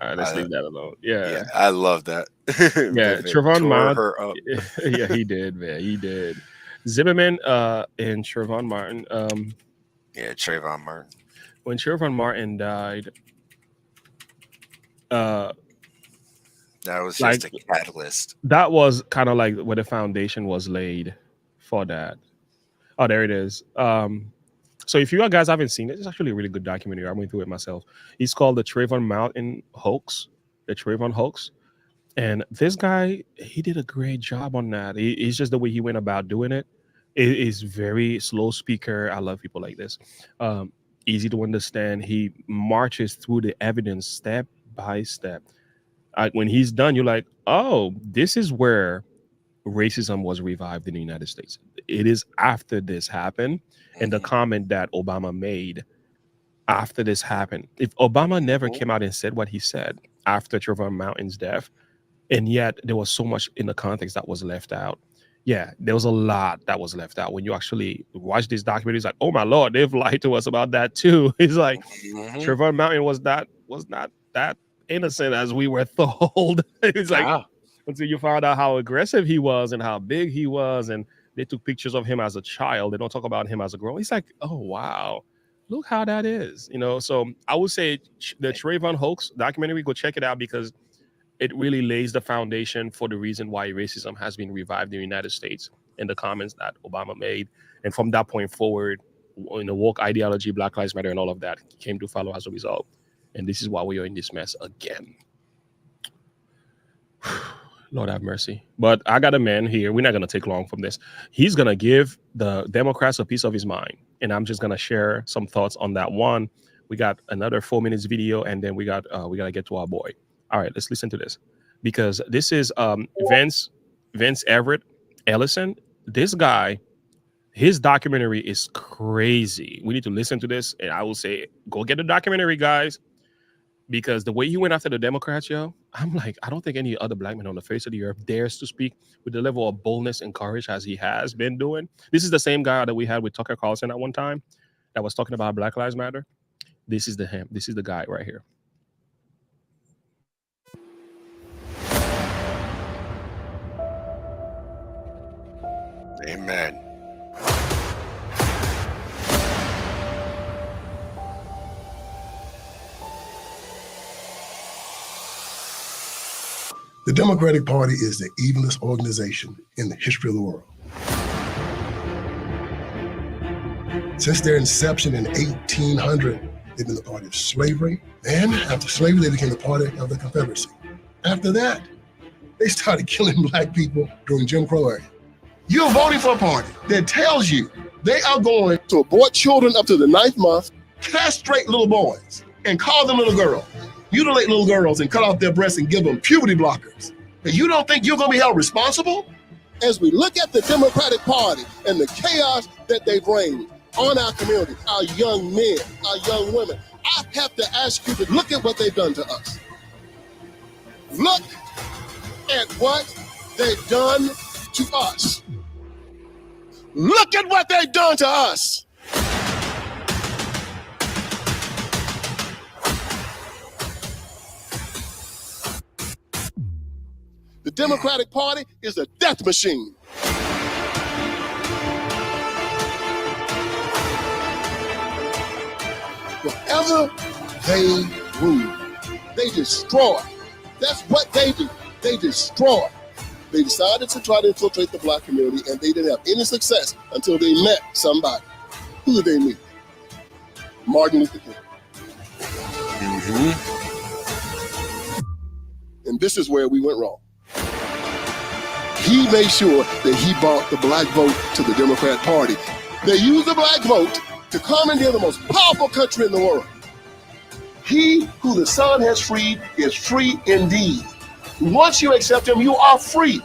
right, let's leave that alone. Yeah, I love that. Yeah, Trayvon Martin. Yeah, he did, man. He did. Zimmerman and Trayvon Martin. Trayvon Martin. When Trayvon Martin died, that was just a catalyst. That was kind of like where the foundation was laid for that. Oh, there it is. So if you guys haven't seen it, it's actually a really good documentary. I went through it myself. It's called The Trayvon Martin Hoax. The Trayvon Hoax. And this guy, he did a great job on that. It's just the way he went about doing it. It is very slow speaker. I love people like this. Easy to understand. He marches through the evidence step by step. When he's done, you're like, oh, this is where racism was revived in the United States. It is after this happened, and the comment that Obama made after this happened. If Obama never came out and said what he said after Trayvon Martin's death, and yet there was so much in the context that was left out. Yeah, there was a lot that was left out. When you actually watch this documentary, it's like, oh my Lord, they've lied to us about that too. It's like Trayvon Martin was not that innocent as we were told. It's like until you found out how aggressive he was and how big he was, and they took pictures of him as a child. They don't talk about him as a grown. It's like, oh wow, look how that is. So I would say the Trayvon Hoax documentary, go check it out, because it really lays the foundation for the reason why racism has been revived in the United States and the comments that Obama made. And from that point forward, woke ideology, Black Lives Matter, and all of that came to follow as a result. And this is why we are in this mess again. Lord have mercy. But I got a man here. We're not going to take long from this. He's going to give the Democrats a piece of his mind. And I'm just going to share some thoughts on that one. We got another 4 minutes video, and then we got to get to our boy. All right, let's listen to this, because this is Vince Everett Ellison. This guy, his documentary is crazy. We need to listen to this, and I will say, go get the documentary, guys, because the way he went after the Democrats, I'm like, I don't think any other black man on the face of the earth dares to speak with the level of boldness and courage as he has been doing. This is the same guy that we had with Tucker Carlson at one time that was talking about Black Lives Matter. This is the him. This is the guy right here. Amen. The Democratic Party is the evilest organization in the history of the world. Since their inception in 1800, they've been the party of slavery. And after slavery, they became the party of the Confederacy. After that, they started killing black people during Jim Crow era. You're voting for a party that tells you they are going to abort children up to the 9th month, castrate little boys, and call them little girls, mutilate little girls and cut off their breasts and give them puberty blockers. And you don't think you're going to be held responsible? As we look at the Democratic Party and the chaos that they bring on our community, our young men, our young women, I have to ask you to look at what they've done to us. Look at what they've done to us. Look at what they've done to us. The Democratic Party is a death machine. Wherever they rule, they destroy. That's what they do. They destroy. They decided to try to infiltrate the black community, and they didn't have any success until they met somebody. Who did they meet? Martin Luther King. And this is where we went wrong. He made sure that he brought the black vote to the Democrat Party. They used the black vote to commandeer the most powerful country in the world. He who the Son has freed is free indeed. Once you accept him, you are free.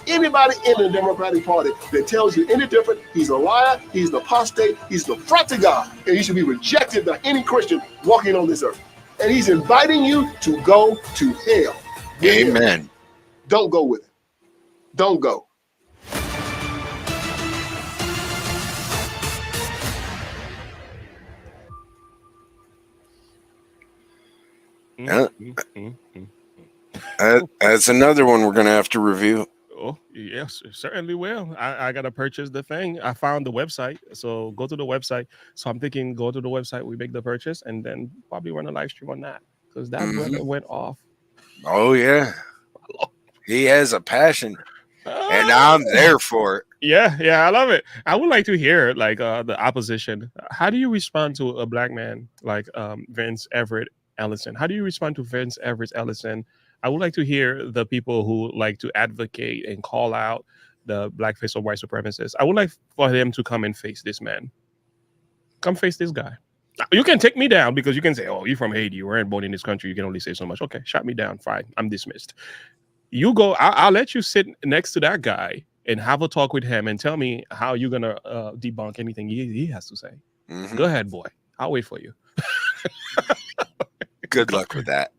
Anybody in the Democratic Party that tells you any different, he's a liar, he's an apostate, he's the front to God, and he should be rejected by any Christian walking on this earth. And he's inviting you to go to hell. Amen. Don't go with him. Don't go. That's another one we're going to have to review. Oh, yes, certainly will. I got to purchase the thing. I found the website. So go to the website. So I'm thinking go to the website, we make the purchase, and then probably run a live stream on that. Because that brother went off. Oh, yeah. He has a passion. And I'm there for it. Yeah, I love it. I would like to hear like the opposition. How do you respond to a black man like Vince Everett Ellison? How do you respond to Vince Everett Ellison? I would like to hear the people who like to advocate and call out the blackface or white supremacists. I would like for them to come and face this man. Come face this guy. You can take me down because you can say, oh, you're from Haiti. You weren't born in this country. You can only say so much. Okay, shut me down. Fine. I'm dismissed. You go. I'll let you sit next to that guy and have a talk with him and tell me how you're going to debunk anything he has to say. Go ahead, boy. I'll wait for you. Good luck with that.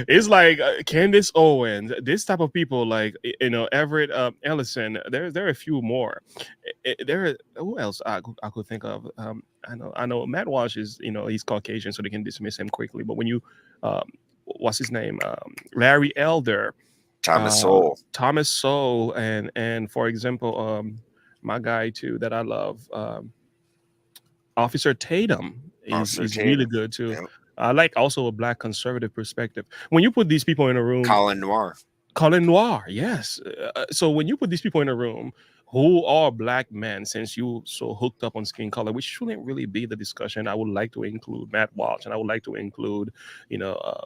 It's like Candace Owens, this type of people, like Everett Ellison. There are a few more. Who else I could think of? I know Matt Walsh is he's Caucasian, so they can dismiss him quickly. But when you what's his name? Larry Elder, Thomas Sowell, and for example, my guy too that I love. Officer Tatum is really good too. Yeah. I like also a black conservative perspective. When you put these people in a room, Colin Noir, yes. So when you put these people in a room who are black men, since you so hooked up on skin color, which shouldn't really be the discussion. I would like to include Matt Walsh and I would like to include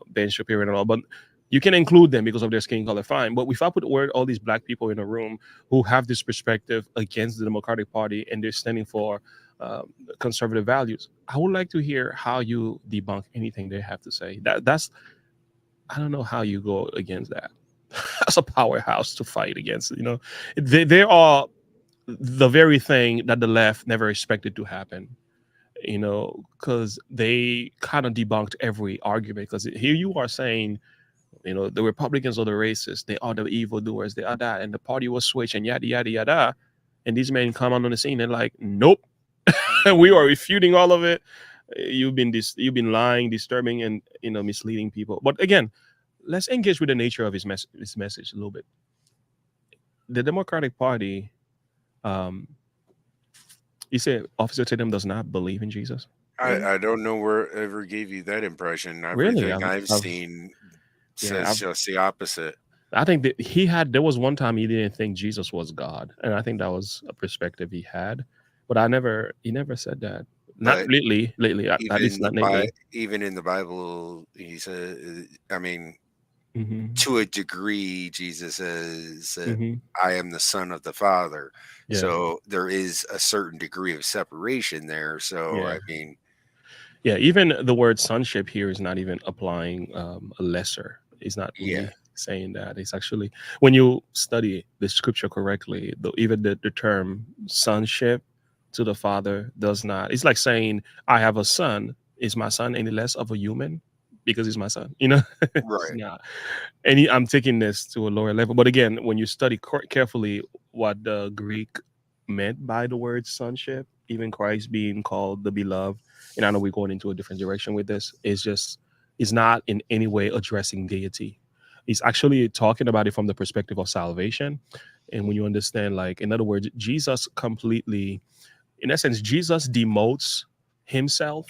Ben Shapiro and all, but you can include them because of their skin color, fine. But if I put all these black people in a room who have this perspective against the Democratic Party and they're standing for conservative values, I would like to hear how you debunk anything they have to say. That's I don't know how you go against that. That's a powerhouse to fight against. They are the very thing that the left never expected to happen. Because they kind of debunked every argument. Because here you are saying, the Republicans are the racists, they are the evildoers, they are that, and the party was switched and yada yada yada. And these men come on the scene and like, nope. We are refuting all of it. You've been lying, disturbing, and misleading people. But again, let's engage with the nature of his message a little bit. The Democratic Party, you say Officer Tatum does not believe in Jesus? I don't know where ever gave you that impression. Really? Everything I've seen says just the opposite. I think that there was one time he didn't think Jesus was God. And I think that was a perspective he had. But he never said that. Not But lately, at least not lately. Even in the Bible, he said, I mean, Mm-hmm. to a degree, Jesus says, Mm-hmm. I am the Son of the Father. Yeah. So there is a certain degree of separation there. So, Yeah. I mean, yeah, even the word sonship here is not even applying a lesser. It's not really saying that. It's actually, when you study the scripture correctly, even the term sonship to the Father does not. It's like saying, I have a son. Is my son any less of a human? Because he's my son, It's right. not. And I'm taking this to a lower level. But again, when you study carefully what the Greek meant by the word sonship, even Christ being called the beloved, and I know we're going into a different direction with this, it's not in any way addressing deity. He's actually talking about it from the perspective of salvation. And when you understand, like, in other words, Jesus completely, in essence, Jesus demotes himself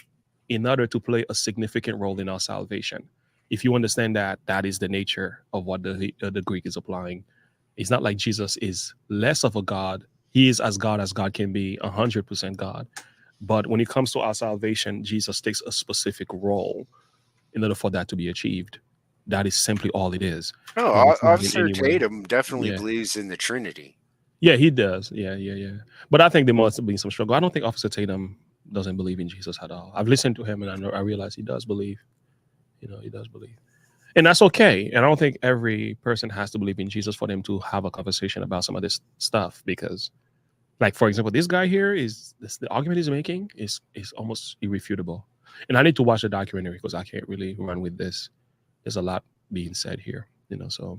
in order to play a significant role in our salvation. If you understand that, that is the nature of what the Greek is applying. It's not like Jesus is less of a God. He is as God can be, 100% God. But when it comes to our salvation, Jesus takes a specific role in order for that to be achieved. That is simply all it is. Oh, It's not in Officer any way. Tatum definitely Yeah. believes in the Trinity. Yeah, he does. Yeah. But I think there must have been some struggle. I don't think Officer Tatum doesn't believe in Jesus at all. I've listened to him, and I realize he does believe. He does believe. And that's okay. And I don't think every person has to believe in Jesus for them to have a conversation about some of this stuff. Because, like, for example, this guy here the argument he's making is almost irrefutable. And I need to watch the documentary because I can't really run with this. There's a lot being said here, So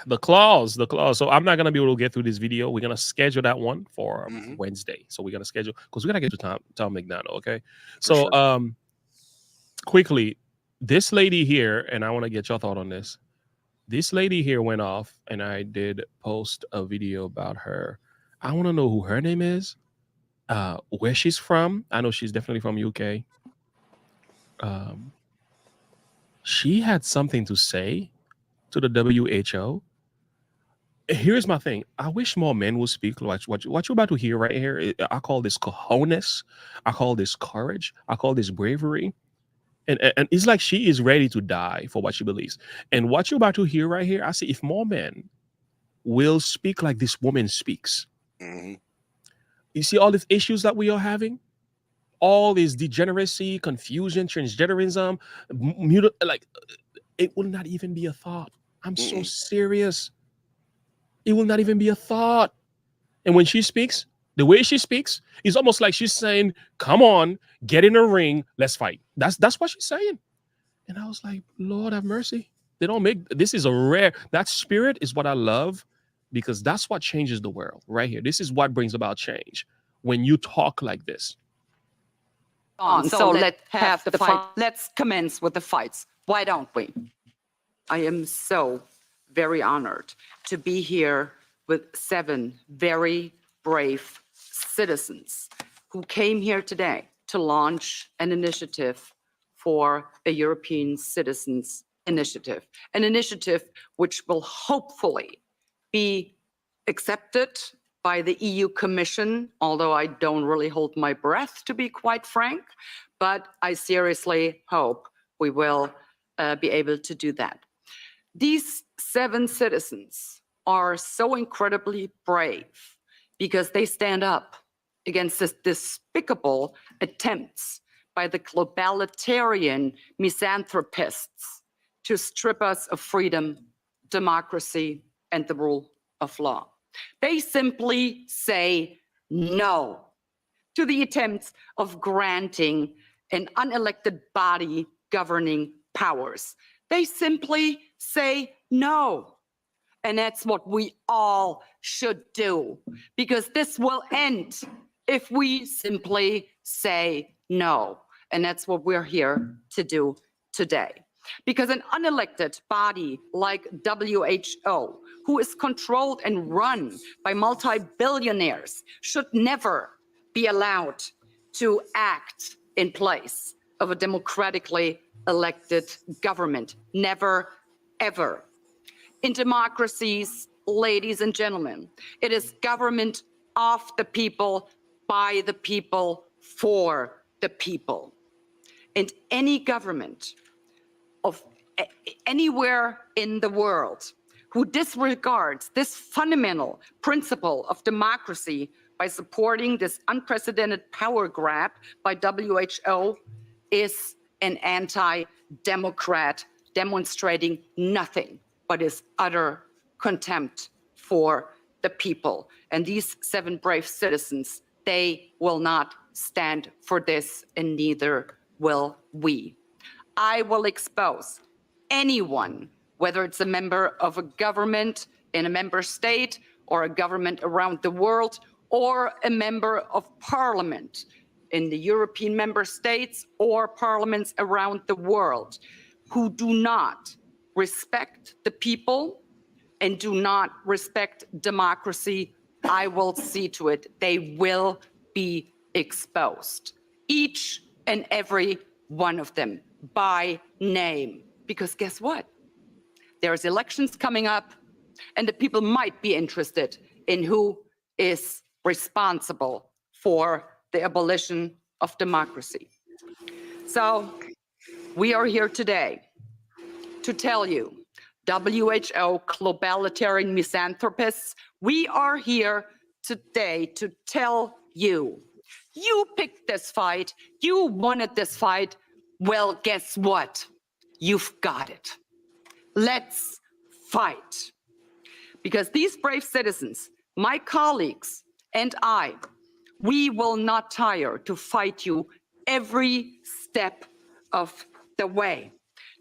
the clause. So I'm not gonna be able to get through this video. We're gonna schedule that one for Wednesday. So we're gonna schedule because we gotta get to Tom McDonald. Okay. So quickly, this lady here, and I want to get your thought on this. This lady here went off, and I did post a video about her. I want to know who her name is, where she's from. I know she's definitely from UK. She had something to say to the WHO. Here's my thing. I wish more men would speak like what you're about to hear right here. I call this cojones. I call this courage. I call this bravery. And it's like she is ready to die for what she believes. And what you're about to hear right here, I see if more men will speak like this woman speaks. Mm-hmm. You see all these issues that we are having? All this degeneracy, confusion, transgenderism, like, it will not even be a thought. I'm so serious. It will not even be a thought. And when she speaks, the way she speaks is almost like she's saying, come on, get in a ring, let's fight. That's what she's saying. And I was like, Lord have mercy. They don't make, this is a rare, that spirit is what I love, because that's what changes the world right here. This is what brings about change. When you talk like this. So let's have the fight. Let's commence with the fights. Why don't we? I am so very honored to be here with 7 very brave citizens who came here today to launch an initiative for a European Citizens Initiative, an initiative which will hopefully be accepted by the EU Commission, although I don't really hold my breath, to be quite frank, but I seriously hope we will be able to do that. These 7 citizens are so incredibly brave because they stand up against this despicable attempts by the globalitarian misanthropists to strip us of freedom, democracy, and the rule of law. They simply say no to the attempts of granting an unelected body governing powers. They simply say no. And that's what we all should do, because this will end if we simply say no. And that's what we're here to do today. Because an unelected body like WHO, who is controlled and run by multi-billionaires, should never be allowed to act in place of a democratically elected government. Never, ever. In democracies, ladies and gentlemen, it is government of the people, by the people, for the people. And any government of anywhere in the world who disregards this fundamental principle of democracy by supporting this unprecedented power grab by WHO is an anti-democrat demonstrating nothing but his utter contempt for the people. And these 7 brave citizens, they will not stand for this, and neither will we. I will expose anyone, whether it's a member of a government in a member state or a government around the world, or a member of parliament in the European member states or parliaments around the world, who do not respect the people and do not respect democracy. I will see to it they will be exposed. Each and every one of them, by name. Because guess what? There's elections coming up, and the people might be interested in who is responsible for the abolition of democracy. So we are here today to tell you, WHO globalitarian misanthropists, we are here today to tell you, you picked this fight, you wanted this fight. Well, guess what? You've got it. Let's fight. Because these brave citizens, my colleagues and I, we will not tire to fight you every step of the way.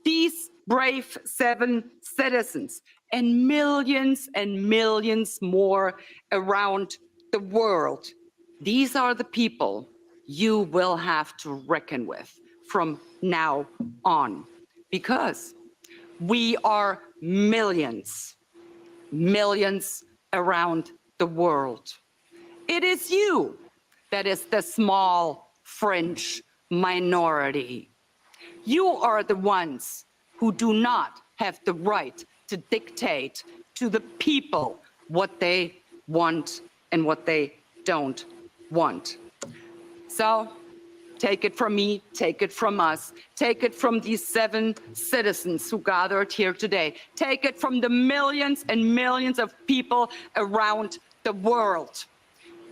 These brave 7 citizens and millions more around the world, these are the people you will have to reckon with from now on, because we are millions around the world. It is you that is the small fringe minority. You are the ones who do not have the right to dictate to the people what they want and what they don't want. So take it from me, take it from us, take it from these 7 citizens who gathered here today. Take it from the millions and millions of people around the world.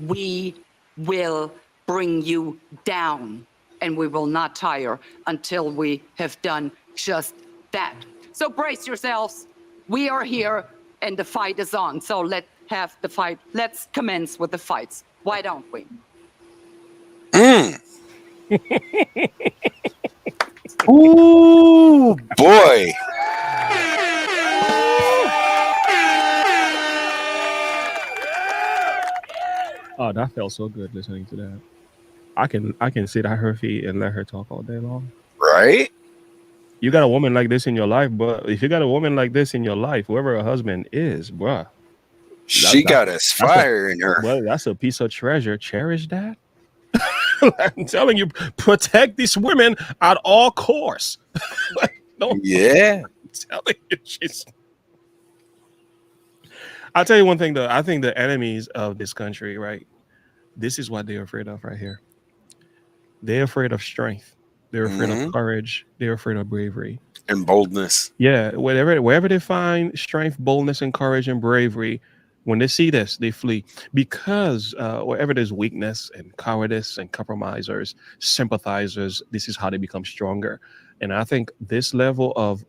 We will bring you down, and we will not tire until we have done just that. So brace yourselves. We are here, and the fight is on. So let's have the fight. Let's commence with the fights. Why don't we? Ooh, boy. Oh, that felt so good listening to that. I can sit at her feet and let her talk all day long. Right? You got a woman like this in your life, but if you got a woman like this in your life, whoever her husband is, bruh, she got us fire in her. Well, that's a piece of treasure. Cherish that. I'm telling you, protect these women at all costs. Yeah. I'm telling you, I'll tell you one thing though. I think the enemies of this country, right? This is what they're afraid of right here. They're afraid of strength. They're afraid of courage. They're afraid of bravery and boldness. Yeah, wherever they find strength, boldness, and courage and bravery, when they see this, they flee. Because wherever there's weakness and cowardice and compromisers, sympathizers, this is how they become stronger. And I think this level of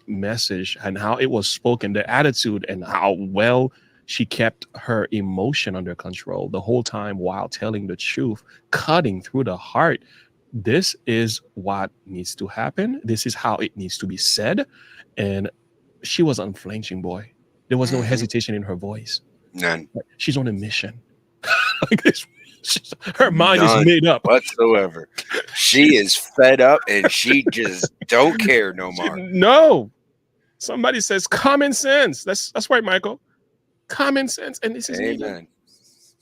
message and how it was spoken, the attitude and how well she kept her emotion under control the whole time while telling the truth, cutting through the heart. This is what needs to happen. This is how it needs to be said. And she was unflinching, boy. There was no hesitation in her voice. None. She's on a mission. Like this, her mind is None made up whatsoever. She is fed up and she just don't care no more. No, somebody says common sense. That's right, Michael. Common sense, and this is needed.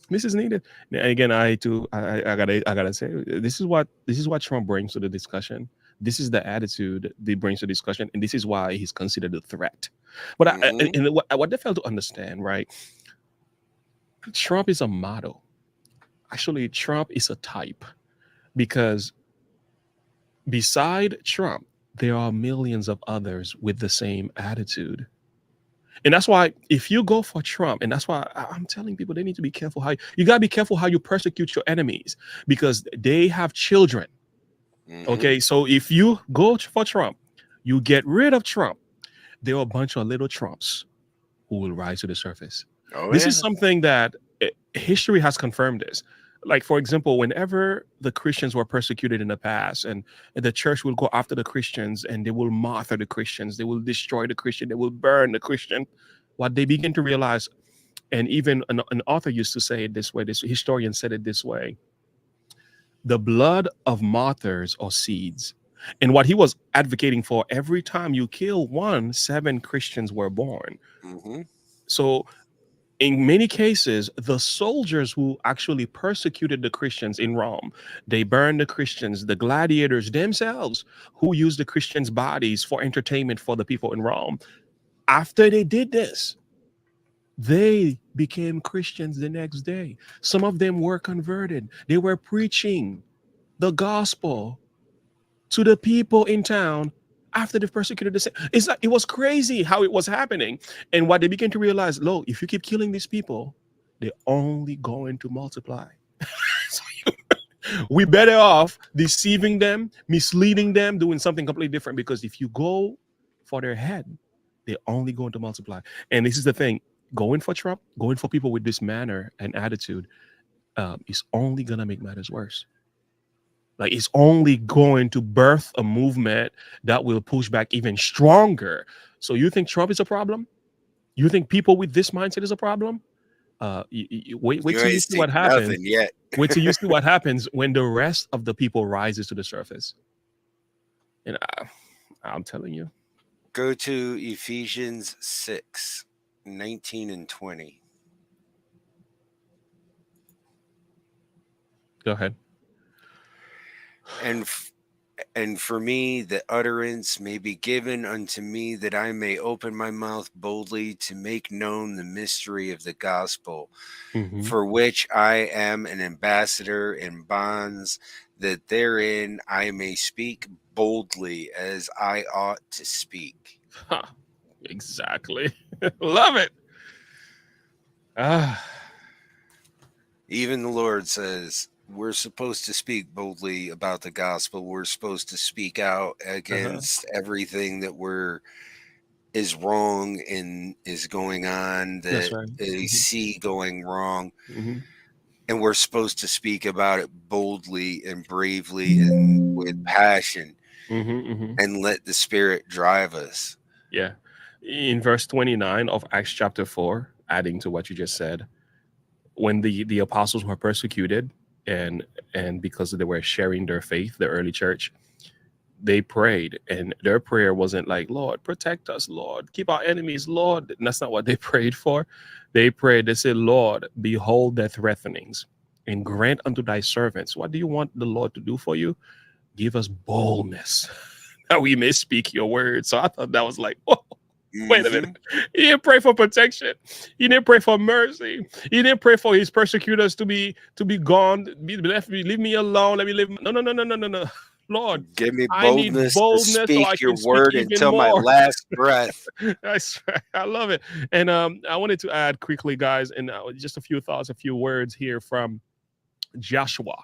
This is needed. And again, I gotta say, this is what Trump brings to the discussion. This is the attitude that he brings to the discussion, and this is why he's considered a threat. But what they fail to understand, right? Trump is a model. Actually, Trump is a type, because beside Trump, there are millions of others with the same attitude. And that's why if you go for Trump, and that's why I'm telling people they need to be careful you got to be careful how you persecute your enemies, because they have children. Okay, so if you go for Trump, you get rid of Trump, there are a bunch of little Trumps who will rise to the surface. This is something that history has confirmed this. Like, for example, whenever the Christians were persecuted in the past, and the church will go after the Christians and they will martyr the Christians, they will destroy the Christian, they will burn the Christian, what they begin to realize, and even an author used to say it this way, this historian said it this way: the blood of martyrs are seeds. And what he was advocating for, every time you kill one, 7 Christians were born. So in many cases, the soldiers who actually persecuted the Christians in Rome, they burned the Christians, the gladiators themselves who used the Christians' bodies for entertainment for the people in Rome. After they did this, they became Christians the next day. Some of them were converted. They were preaching the gospel to the people in town after they persecuted the same. It was crazy how it was happening. And what they began to realize, look, if you keep killing these people, they're only going to multiply. We better off deceiving them, misleading them, doing something completely different, because if you go for their head, they're only going to multiply. And this is the thing, going for Trump, going for people with this manner and attitude is only going to make matters worse. Like, it's only going to birth a movement that will push back even stronger. So you think Trump is a problem? You think people with this mindset is a problem? Wait till you see what happens. Wait till you see what happens when the rest of the people rises to the surface. And I'm telling you. Go to Ephesians 6, 19 and 20. Go ahead. And for me, the utterance may be given unto me, that I may open my mouth boldly to make known the mystery of the gospel, for which I am an ambassador in bonds, that therein I may speak boldly as I ought to speak. Exactly. Love it. Even the Lord says, we're supposed to speak boldly about the gospel. We're supposed to speak out against everything that is wrong and is going on, that they see going wrong. And we're supposed to speak about it boldly and bravely and with passion, and let the Spirit drive us. Yeah. In verse 29 of Acts chapter 4, adding to what you just said, when the apostles were persecuted, and because they were sharing their faith, the early church, they prayed, and their prayer wasn't like, Lord, protect us, Lord, keep our enemies, Lord. And that's not what they prayed for. They said, Lord, behold their threatenings, and grant unto thy servants. What do you want the Lord to do for you? Give us boldness that we may speak your word. So I thought that was like, whoa. Wait a minute. He didn't pray for protection. He didn't pray for mercy. He didn't pray for his persecutors to be gone. Leave me alone. Let me live. No. Lord, give me boldness to speak so your word until my last breath. I love it. And I wanted to add quickly, guys, and just a few thoughts, a few words here from Joshua.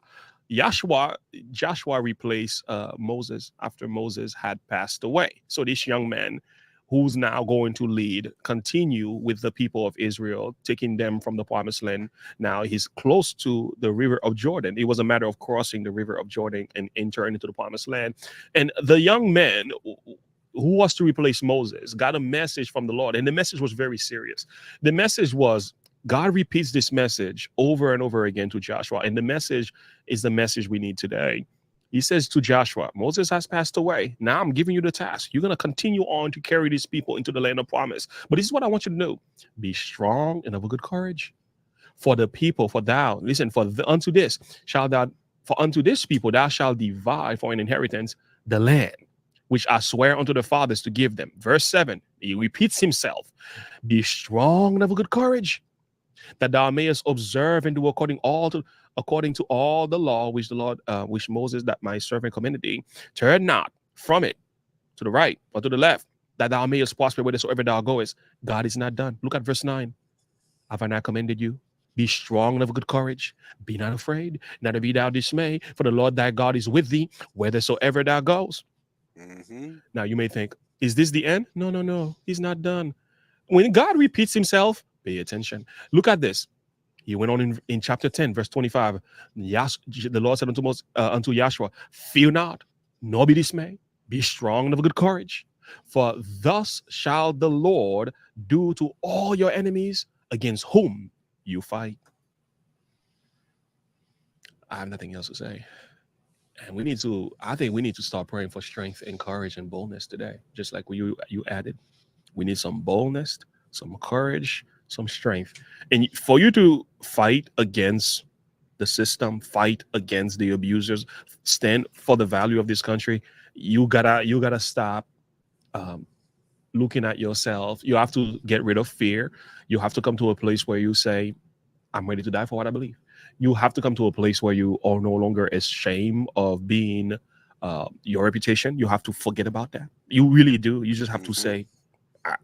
Joshua replaced Moses after Moses had passed away. So this young man, who's now going to continue with the people of Israel, taking them from the promised land. Now he's close to the river of Jordan. It was a matter of crossing the river of Jordan and entering into the promised land. And the young man who was to replace Moses, got a message from the Lord, and the message was very serious. The message was, God repeats this message over and over again to Joshua, and the message is the message we need today. He says to Joshua, Moses has passed away. Now I'm giving you the task. You're going to continue on to carry these people into the land of promise. But this is what I want you to know. Be strong and of a good courage. For the people, for thou, listen, unto this people thou shalt divide for an inheritance the land, which I swear unto the fathers to give them. Verse 7, he repeats himself. Be strong and of a good courage, that thou mayest observe and do according to all the law which the Lord, which Moses, that my servant, commanded thee. Turn not from it to the right or to the left, that thou mayest prosper whithersoever thou goest. God is not done. Look at verse 9. Have I not commanded you? Be strong and of good courage. Be not afraid, neither be thou dismayed, for the Lord thy God is with thee, whithersoever thou goes. Now you may think, is this the end? No. He's not done. When God repeats himself, pay attention. Look at this. He went on in chapter 10, verse 25. The Lord said unto Joshua, fear not, nor be dismayed. Be strong and of good courage. For thus shall the Lord do to all your enemies against whom you fight. I have nothing else to say. And I think we need to start praying for strength and courage and boldness today. Just like you added. We need some boldness, some courage, some strength. And for you to fight against the system, fight against the abusers, stand for the value of this country, you gotta stop looking at yourself. You have to get rid of fear. You have to come to a place where you say, I'm ready to die for what I believe. You have to come to a place where you are no longer ashamed of being your reputation. You have to forget about that. You really do. You just have to say,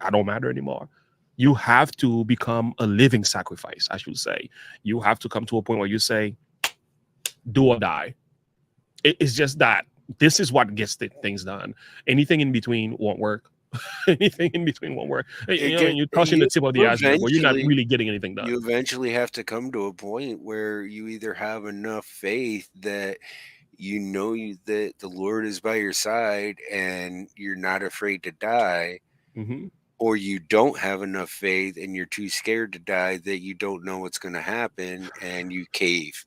I don't matter anymore. You have to become a living sacrifice, I should say. You have to come to a point where you say, do or die. It's just that this is what gets things done. Anything in between won't work. Anything in between won't work. You're touching the tip of the iceberg where you're not really getting anything done. You eventually have to come to a point where you either have enough faith that you know that the Lord is by your side and you're not afraid to die, or you don't have enough faith and you're too scared to die that you don't know what's going to happen and you cave.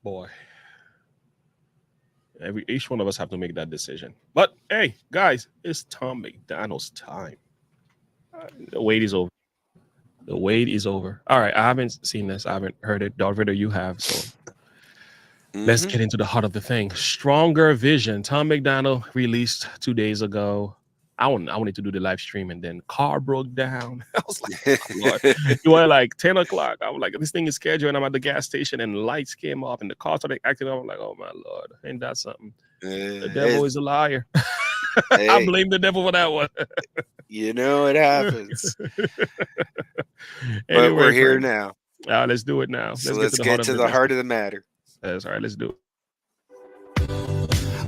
Boy. Each one of us have to make that decision. But hey, guys, it's Tom McDonald's time. The wait is over. The wait is over. All right, I haven't seen this. I haven't heard it. Darth Vader, you have. So let's get into the heart of the thing. Stronger Vision. Tom McDonald released 2 days ago. I wanted to do the live stream, and then car broke down. I was like, oh, Lord. It was like 10 o'clock. I was like, this thing is scheduled, and I'm at the gas station, and lights came off, and the car started acting up. I'm like, oh, my Lord. Ain't that something? The devil is a liar. I blame the devil for that one. You know it happens. Anyway, but we're here now. Let's do it now. So let's get to the heart of the matter. That's all right. Let's do it.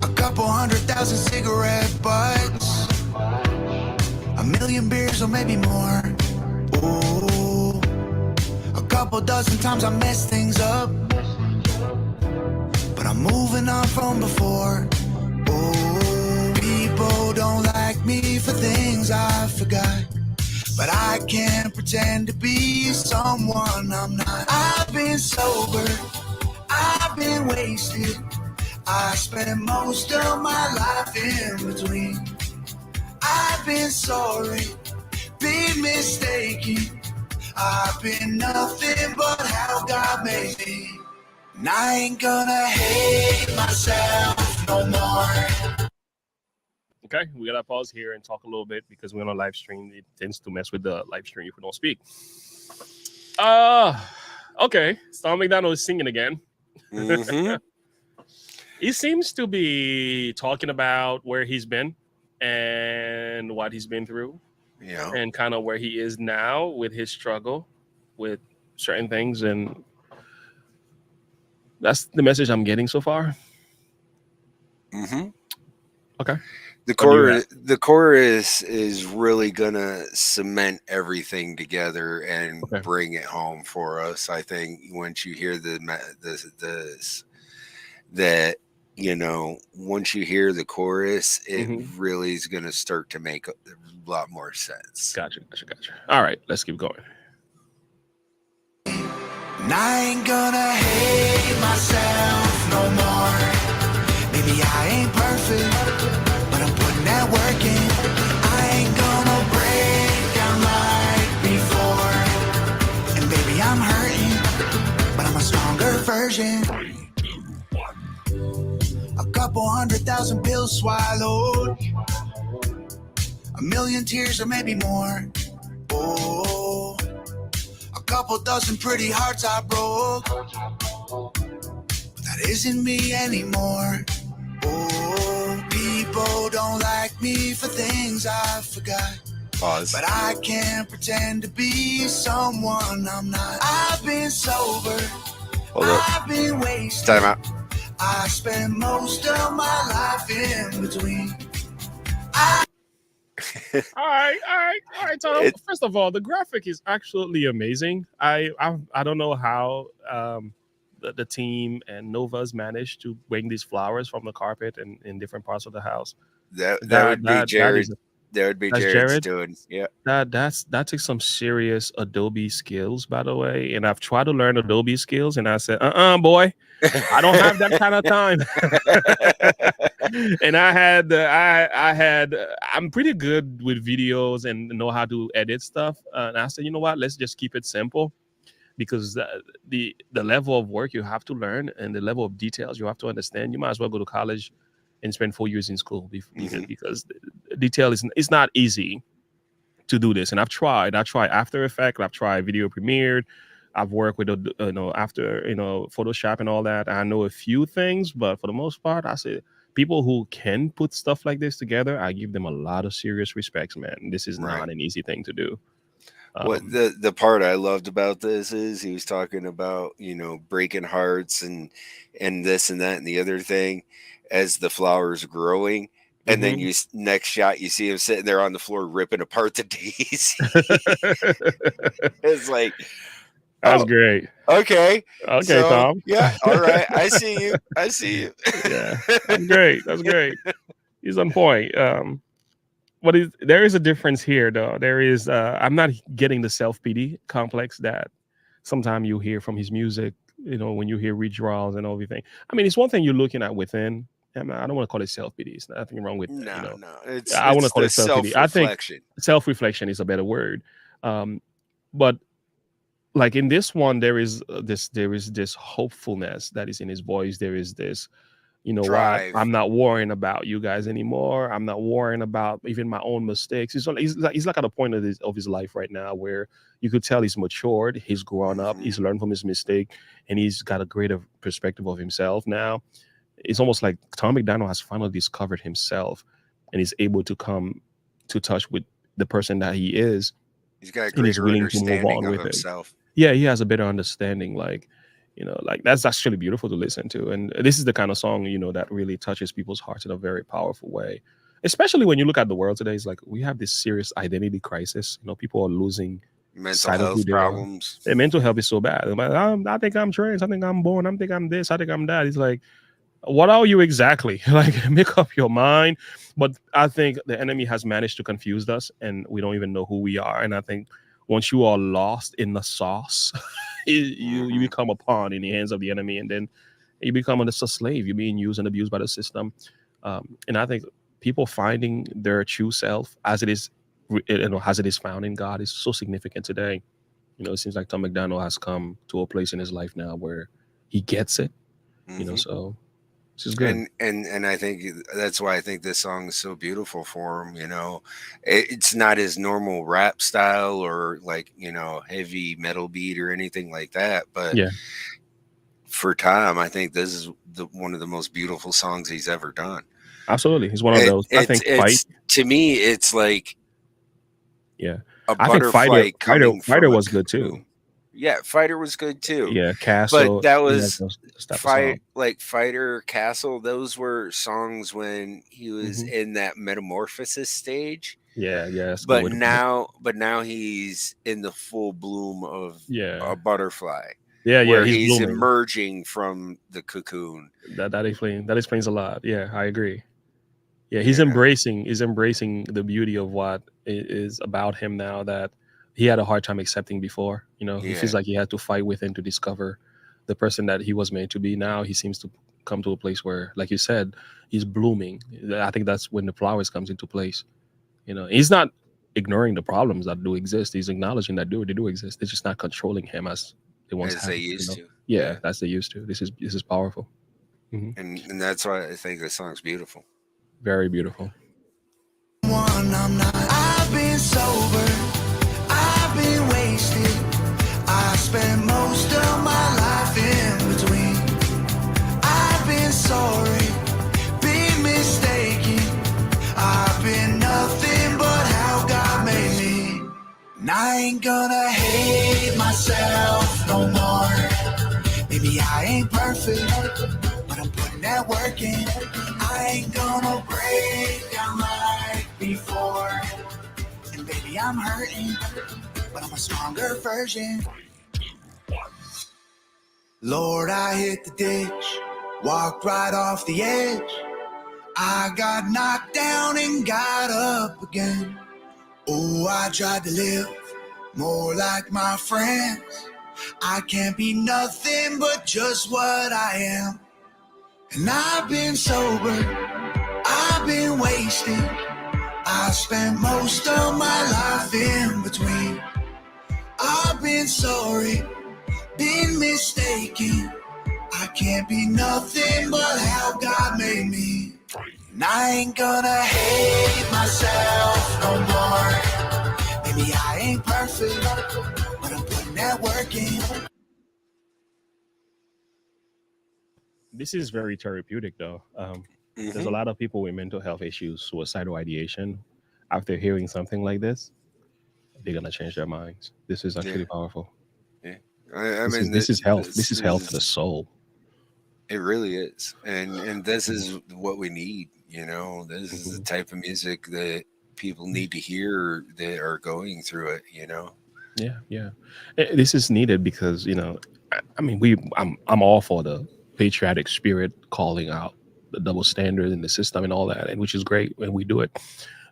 A couple 100,000 cigarette butts, a million beers or maybe more. Ooh, a couple dozen times I messed things up, but I'm moving on from before. Ooh, people don't like me for things I forgot, but I can't pretend to be someone I'm not. I've been sober, I've been wasted, I spent most of my life in between. I've been sorry, been mistaken, I've been nothing but how God made me. And I ain't gonna hate myself no more. Okay, we gotta pause here and talk a little bit because we're on a live stream. It tends to mess with the live stream if we don't speak. Okay, Tom McDonald is singing again. He seems to be talking about where he's been and what he's been through, and kind of where he is now with his struggle with certain things, and that's the message I'm getting so far. Okay. The chorus is really gonna cement everything together and bring it home for us. I think once you hear that you know, once you hear the chorus, it Mhm. really is going to start to make a lot more sense. Gotcha. All right, let's keep going. And I ain't gonna hate myself no more. Maybe I ain't perfect, but I'm putting that work in. I ain't gonna break down like before. And baby, I'm hurting, but I'm a stronger version. 100,000 pills swallowed, 1,000,000 tears or maybe more. Oh, a couple dozen pretty hearts I broke, but that isn't me anymore. Oh, people don't like me for things I forgot. Pause. But I can't pretend to be someone I'm not. I've been sober. Hold up. I've been wasted. Time out. I spend most of my life in between. All right, Tom. First of all, the graphic is absolutely amazing. I don't know how the team and Nova's managed to bring these flowers from the carpet and in different parts of the house. That would be Jared. That would be that's Jared's doing. Yeah. That takes some serious Adobe skills, by the way. And I've tried to learn Adobe skills, and I said, boy, I don't have that kind of time. And I'm pretty good with videos and know how to edit stuff. And I said, you know what? Let's just keep it simple, because the level of work you have to learn and the level of details you have to understand, you might as well go to college and spend 4 years in school because detail is not easy to do this. And I've tried After Effects, I've tried Video Premiere, I've worked with after Photoshop and all that. I know a few things, but for the most part, I say people who can put stuff like this together, I give them a lot of serious respects, man. This is not an easy thing to do. What the part I loved about this is he was talking about, breaking hearts and this and that and the other thing as the flowers growing. And then next shot, you see him sitting there on the floor ripping apart the daisy. It's like, that's great. Okay, so, Tom. Yeah, all right. I see you. Yeah, that's great. He's on point. There is a difference here, though. There is. I'm not getting the self-pity complex that sometimes you hear from his music. When you hear withdrawals and everything. I mean, it's one thing you're looking at within. I don't want to call it self-pity. There's nothing wrong with no. I want to call it self-pity. I think self-reflection. Self-reflection is a better word. But like in this one, there is this hopefulness that is in his voice. There is this, Drive. I'm not worrying about you guys anymore. I'm not worrying about even my own mistakes. He's like at a point of his life right now where you could tell he's matured, he's grown up, he's learned from his mistake, and he's got a greater perspective of himself now. It's almost like Tom McDonald has finally discovered himself, and he's able to come to touch with the person that he is. He's got a greater understanding of himself. Yeah, he has a better understanding. Like that's actually beautiful to listen to. And this is the kind of song, that really touches people's hearts in a very powerful way. Especially when you look at the world today, it's like we have this serious identity crisis. People are losing mental health problems. Their mental health is so bad. I think I'm trans. I think I'm born. I think I'm this. I think I'm that. It's like, what are you exactly? Like, make up your mind. But I think the enemy has managed to confuse us, and we don't even know who we are. And I think once you are lost in the sauce, you become a pawn in the hands of the enemy, and then you become a slave. You're being used and abused by the system. And I think people finding their true self as it is found in God is so significant today. It seems like Tom McDonald has come to a place in his life now where he gets it. So this is good. And I think that's why I think this song is so beautiful for him. It's not his normal rap style or like, heavy metal beat or anything like that. But for Tom, I think this is one of the most beautiful songs he's ever done. Absolutely. He's one of those. I think to me, it's like a butterfly. Fighter was good too. Yeah, Fighter was good too. Yeah, Castle. But that was Fighter, Castle. Those were songs when he was in that metamorphosis stage. Yeah. But now he's in the full bloom of a butterfly. Yeah, where he's he's blooming. emerging from the cocoon. That explains a lot. Yeah, I agree. Yeah, You know? he's embracing the beauty of what is about him now that he had a hard time accepting before. You know, he feels Yeah. like he had to fight within to discover the person that he was made to be. Now he seems to come to a place where, like you said, he's blooming. I think that's when the flowers comes into place. You know, he's not ignoring the problems that do exist. He's acknowledging that they do exist. They're just not controlling him as they once As have. they You used know? to. Yeah, that's they used to. This is powerful. And that's why I think the song's beautiful. Very beautiful. I've been sober, I've been wasted. I spent most of my life in between. I've been sorry, been mistaken. I've been nothing but how God made me. And I ain't gonna hate myself no more. Maybe I ain't perfect, but I'm putting that work in. I ain't gonna break down like before. And baby, I'm hurting, but I'm a stronger version. Lord, I hit the ditch, walked right off the edge. I got knocked down and got up again. Oh, I tried to live more like my friends. I can't be nothing but just what I am. And I've been sober, I've been wasted. I spent most of my life in between. I've been sorry, been mistaken. I can't be nothing but how God made me. And I ain't gonna hate myself no more. Maybe I ain't perfect, but I'm putting that work in. This is very therapeutic, though. There's a lot of people with mental health issues, suicidal ideation. After hearing something like this, they're gonna change their minds. This is actually powerful. Yeah. This is health. This is health for the soul. It really is. And this is what we need, you know. This is the type of music that people need to hear that are going through it, you know. Yeah. This is needed because, you know, I mean, I'm all for the patriotic spirit calling out the double standard in the system and all that, and which is great when we do it.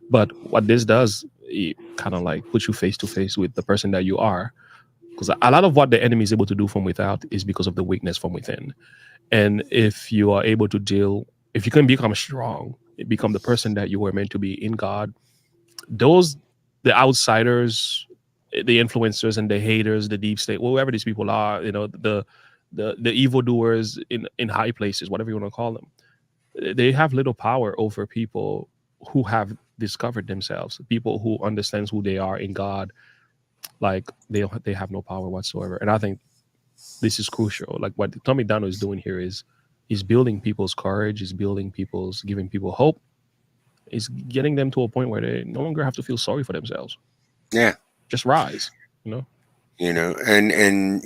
But what this does, it kind of like puts you face to face with the person that you are, because a lot of what the enemy is able to do from without is because of the weakness from within. And if you are able to if you can become strong, become the person that you were meant to be in God, the outsiders, the influencers and the haters, the deep state, whoever these people are, you know, the evildoers in high places, whatever you want to call them, they have little power over people who have discovered themselves, people who understands who they are in God. Like they have no power whatsoever. And I think this is crucial. Like what Tommy Dano is doing here is building people's courage, is giving people hope, is getting them to a point where they no longer have to feel sorry for themselves. Yeah. Just rise, you know? You know, and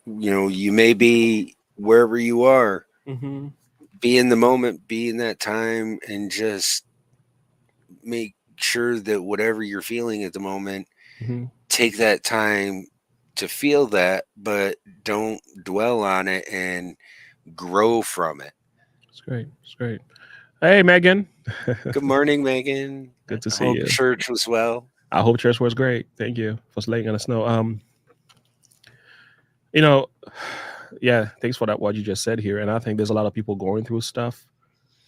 you may be wherever you are, be in the moment, be in that time, and just make sure that whatever you're feeling at the moment, take that time to feel that, but don't dwell on it and grow from it. It's great. Hey, Megan. Good morning, Megan. Good to I see hope you. church was well. I hope church was great. Thank you for letting us know. You know, yeah, thanks for that, what you just said here. And I think there's a lot of people going through stuff.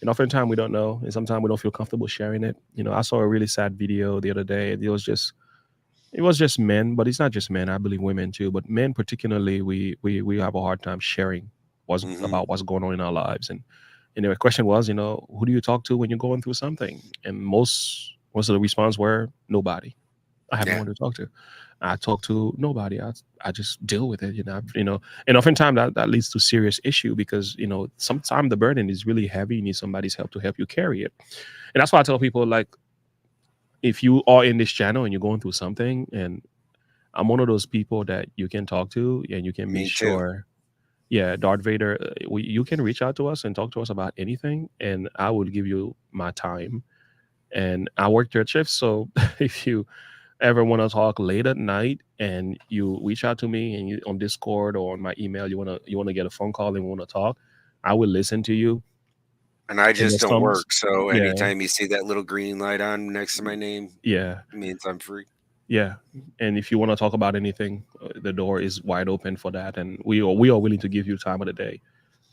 And oftentimes we don't know, and sometimes we don't feel comfortable sharing it. You know, I saw a really sad video the other day. It was just men, but it's not just men. I believe women too, but men particularly, we have a hard time sharing about what's going on in our lives. And the question was, you know, who do you talk to when you're going through something? And most of the response were nobody. I have no one to talk to. I talk to nobody. I just deal with it, you know. And oftentimes that leads to serious issue because, you know, sometimes the burden is really heavy. You need somebody's help to help you carry it. And that's why I tell people, like, if you are in this channel and you're going through something, and I'm one of those people that you can talk to and you can be sure. Yeah, Darth Vader, you can reach out to us and talk to us about anything, and I will give you my time. And I work third shift, so if you ever want to talk late at night and you reach out to me and you on Discord or on my email, you want to get a phone call and want to talk, I will listen to you. And I And just there's don't some, work. So yeah, anytime you see that little green light on next to my name, yeah, it means I'm free. yeah. And if you want to talk about anything, the door is wide open for that. And we are willing to give you time of the day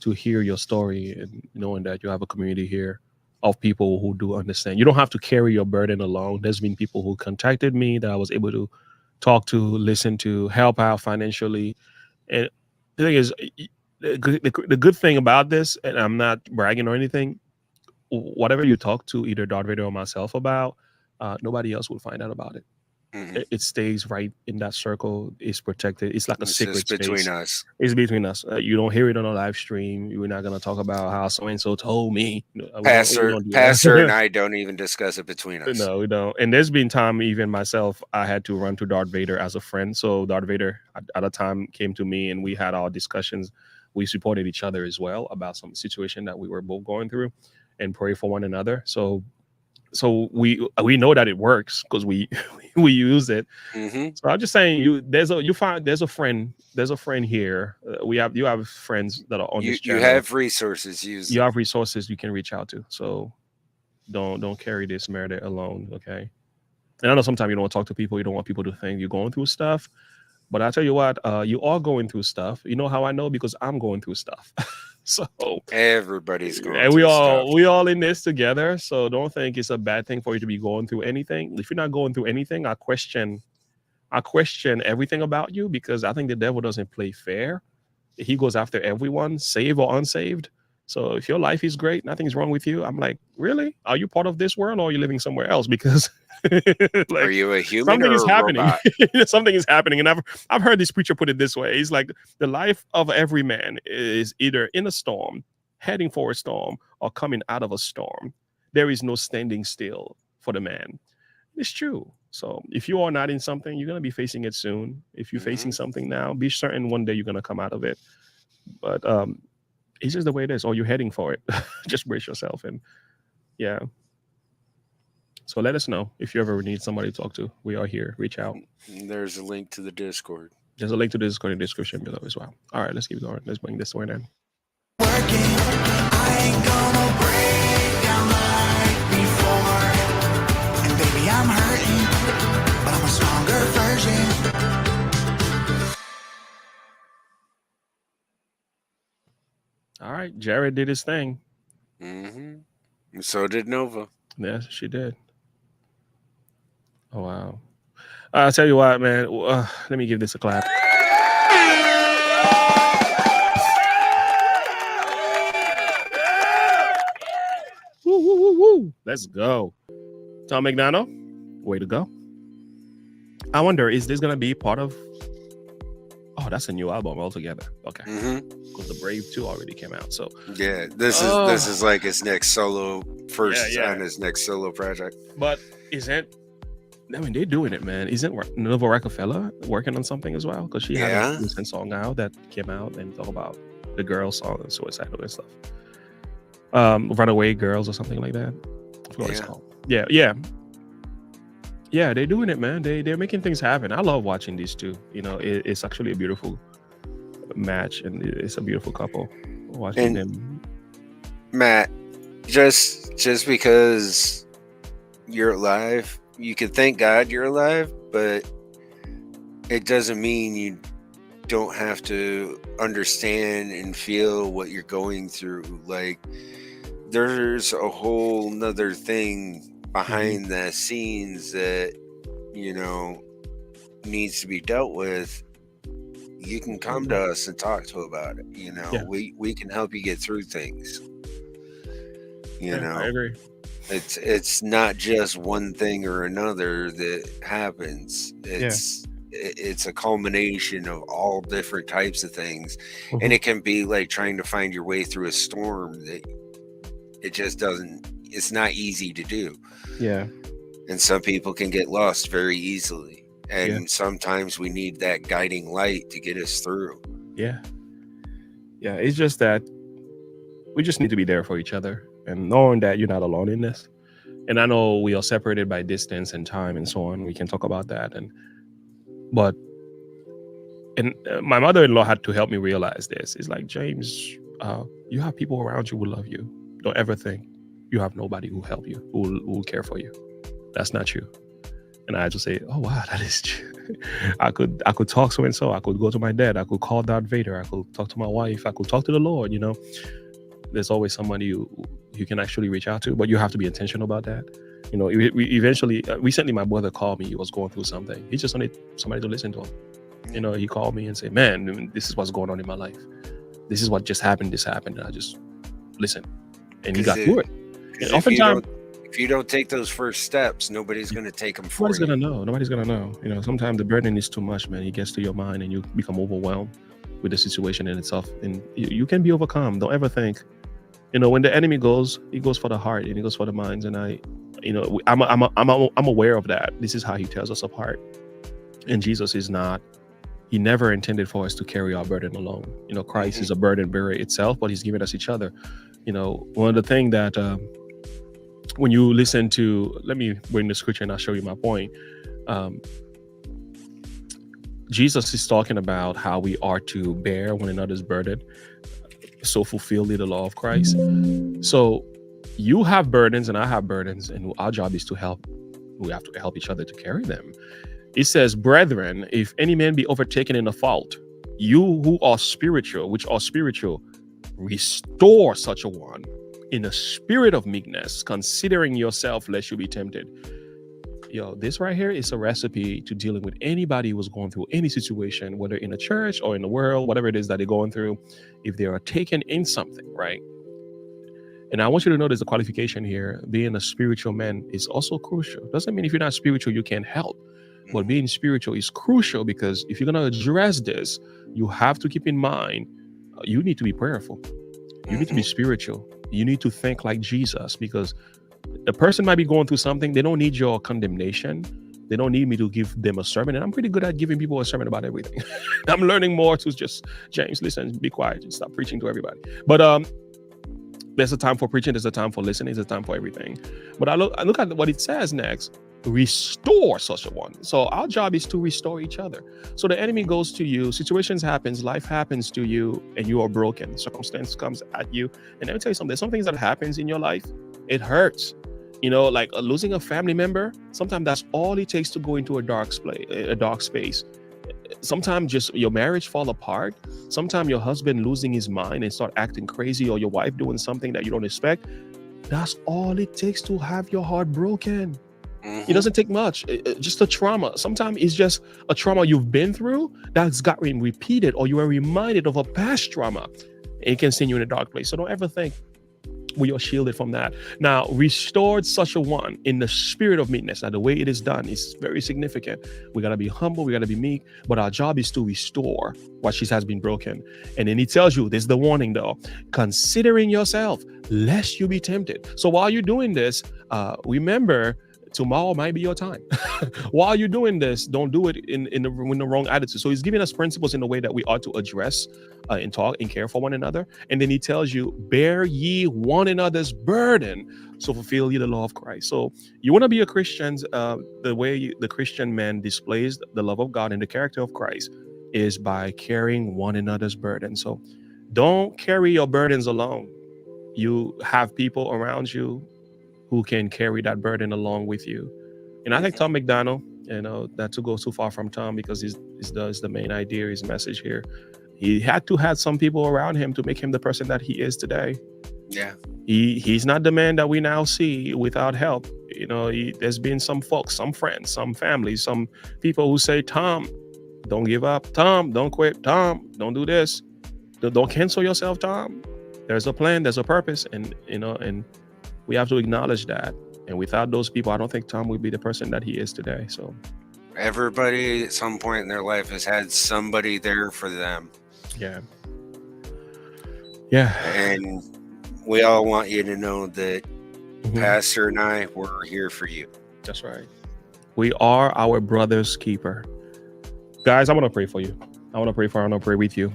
to hear your story, and knowing that you have a community here of people who do understand. You don't have to carry your burden alone. There's been people who contacted me that I was able to talk to, listen to, help out financially. And the thing is, the good thing about this, and I'm not bragging or anything, whatever you talk to either Darth Vader or myself about, nobody else will find out about it. It stays right in that circle. It's protected. It's like a It's secret just between space. us. It's between us. You don't hear it on a live stream. We're not gonna talk about how so and so told me. We Pastor don't do that. and I don't even discuss it between us. No, we don't. And there's been time, even myself, I had to run to Darth Vader as a friend. So Darth Vader at a time came to me and we had our discussions. We supported each other as well about some situation that we were both going through, and pray for one another. So we know that it works because we use it. So I'm just saying, there's a friend here. You have friends that are on this channel. You have resources. You have resources you can reach out to. So don't carry this murder alone, okay? And I know sometimes you don't want to talk to people. You don't want people to think you're going through stuff. But I tell you what, you are going through stuff. You know how I know? Because I'm going through stuff. So everybody's going and through stuff. we all in this together. So don't think it's a bad thing for you to be going through anything. If you're not going through anything, I question everything about you, because I think the devil doesn't play fair. He goes after everyone, saved or unsaved. So if your life is great, nothing's wrong with you, I'm like, really? Are you part of this world, or are you living somewhere else? Because like, are you a human something or is a happening. robot? Something is happening. And I've heard this preacher put it this way. He's like, the life of every man is either in a storm, heading for a storm, or coming out of a storm. There is no standing still for the man. It's true. So if you are not in something, you're going to be facing it soon. If you're facing something now, be certain one day you're going to come out of it. But it's just the way it is, or you're heading for it. Just brace yourself. And yeah. So let us know if you ever need somebody to talk to. We are here. Reach out. There's a link to the Discord. There's a link to the Discord in the description below as well. All right, let's keep going. Let's bring this one in. I ain't gonna break down like before. And baby, I'm hurting, but I'm a stronger version. All right, Jared did his thing. And so did Nova. Yes, she did. Oh, wow. I'll tell you what, man. Let me give this a clap. Woo, woo, woo, woo. Let's go. Tom McDonald, way to go. I wonder, is this going to be part of... Oh, that's a new album altogether. Okay. Because the Brave 2 already came out. So yeah, this is like his next solo, on his next solo project. But they're doing it, man. Isn't Nova Rockefeller working on something as well? Because she had a recent song now that came out and talk about the girl song and suicidal and stuff. Runaway Girls or something like that. I forgot what it's called. Yeah, they're doing it, man. They're making things happen. I love watching these two. You know, it's actually a beautiful match, and it's a beautiful couple. Watching them. Matt, just because you're alive, you can thank God you're alive, but it doesn't mean you don't have to understand and feel what you're going through. Like, there's a whole nother thing behind the scenes that, you know, needs to be dealt with. You can come to us and talk to about it. You know, we can help you get through things. You know, I agree. It's not just one thing or another that happens. It's a culmination of all different types of things. And it can be like trying to find your way through a storm that it just doesn't, it's not easy to do. Yeah. And some people can get lost very easily. And sometimes we need that guiding light to get us through. Yeah. Yeah. It's just that we just need to be there for each other, and knowing that you're not alone in this. And I know we are separated by distance and time and so on. We can talk about that. But my mother-in-law had to help me realize this. It's like, James, you have people around you who love you. Don't ever think you have nobody who will help you, who will care for you. That's not you. And I had to say, oh wow, that is true. I could talk so and so. I could go to my dad. I could call Darth Vader. I could talk to my wife. I could talk to the Lord. There's always somebody you can actually reach out to, but you have to be intentional about that. Eventually, recently my brother called me. He was going through something. He just wanted somebody to listen to him. He called me and said, man, this is what's going on in my life. This is what just happened. This happened. And I just listened. And he got through it. And oftentimes, if you don't take those first steps, nobody's going to take them for you. Nobody's going to know. Sometimes the burden is too much, man. It gets to your mind and you become overwhelmed with the situation in itself. And you can be overcome. Don't ever think, when the enemy goes, he goes for the heart and he goes for the minds. And I'm aware of that. This is how he tears us apart. And Jesus is not. He never intended for us to carry our burden alone. Christ is a burden bearer itself, but he's given us each other. One of the things that when you listen to, let me bring the scripture and I'll show you my point. Jesus is talking about how we are to bear one another's burden, so fulfill the law of Christ. So you have burdens and I have burdens, and our job is to help. We have to help each other to carry them. It says, brethren, if any man be overtaken in a fault, you who are spiritual, restore such a one in a spirit of meekness, considering yourself lest you be tempted. This right here is a recipe to dealing with anybody who's going through any situation, whether in a church or in the world, whatever it is that they're going through. If they are taken in something, right? And I want you to know there's a qualification here. Being a spiritual man is also crucial. Doesn't mean if you're not spiritual, you can't help. But being spiritual is crucial, because if you're going to address this, you have to keep in mind, you need to be prayerful. You need to be spiritual. You need to think like Jesus, because the person might be going through something. They don't need your condemnation. They don't need me to give them a sermon. And I'm pretty good at giving people a sermon about everything. I'm learning more to just, James, listen, be quiet and stop preaching to everybody. But there's a time for preaching. There's a time for listening. There's a time for everything. But I look at what it says next. Restore such a one. So our job is to restore each other. So the enemy goes to you, situations happens, life happens to you, and you are broken. Circumstance comes at you. And let me tell you something, there's some things that happens in your life. It hurts. Like losing a family member. Sometimes that's all it takes to go into a dark space. Sometimes just your marriage fall apart. Sometimes your husband losing his mind and start acting crazy, or your wife doing something that you don't expect. That's all it takes to have your heart broken. It doesn't take much. Just a trauma. Sometimes it's just a trauma you've been through that's gotten repeated, or you are reminded of a past trauma. It can send you in a dark place. So don't ever think we are shielded from that. Now, restored such a one in the spirit of meekness. Now, the way it is done is very significant. We got to be humble. We got to be meek. But our job is to restore what has been broken. And then he tells you, this is the warning though, considering yourself, lest you be tempted. So while you're doing this, remember, tomorrow might be your time. While you're doing this, don't do it in the wrong attitude. So he's giving us principles in the way that we ought to address and talk and care for one another. And then he tells you, bear ye one another's burden, so fulfill ye the law of Christ. So you want to be a Christian, the way the Christian man displays the love of God and the character of Christ is by carrying one another's burden. So don't carry your burdens alone. You have people around you who can carry that burden along with you. And I think Tom McDonald, not to go too far from Tom, because he's the main idea, his message here. He had to have some people around him to make him the person that he is today. Yeah. He's not the man that we now see without help. There's been some folks, some friends, some families, some people who say, Tom, don't give up. Tom, don't quit. Tom, don't do this. Don't cancel yourself, Tom. There's a plan, there's a purpose. And we have to acknowledge that. And without those people, I don't think Tom would be the person that he is today. So everybody at some point in their life has had somebody there for them. Yeah. And we all want you to know that Pastor and I, we're here for you. That's right. We are our brother's keeper. Guys, I want to pray for you. I want to pray with you.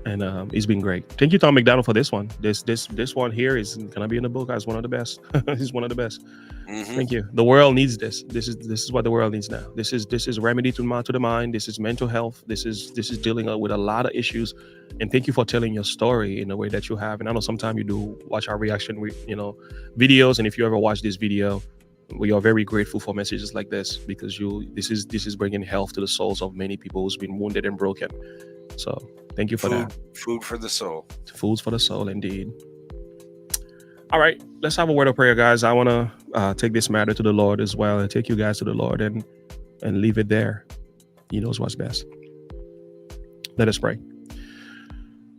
And it's been great. Thank you, Tom McDonald, for this one. This one here is gonna be in the book as one of the best. He's one of the best. Thank you. The world needs this. This is what the world needs now. This is remedy to the mind. This is mental health. This is dealing with a lot of issues. And thank you for telling your story in the way that you have. And I know sometimes you do watch our reaction, videos. And if you ever watch this video, we are very grateful for messages like this, because this is bringing health to the souls of many people who's been wounded and broken. So thank you for that. Food for the soul. Foods for the soul, indeed. All right, let's have a word of prayer, guys. I want to take this matter to the Lord as well, and take you guys to the Lord and leave it there. He knows what's best. Let us pray.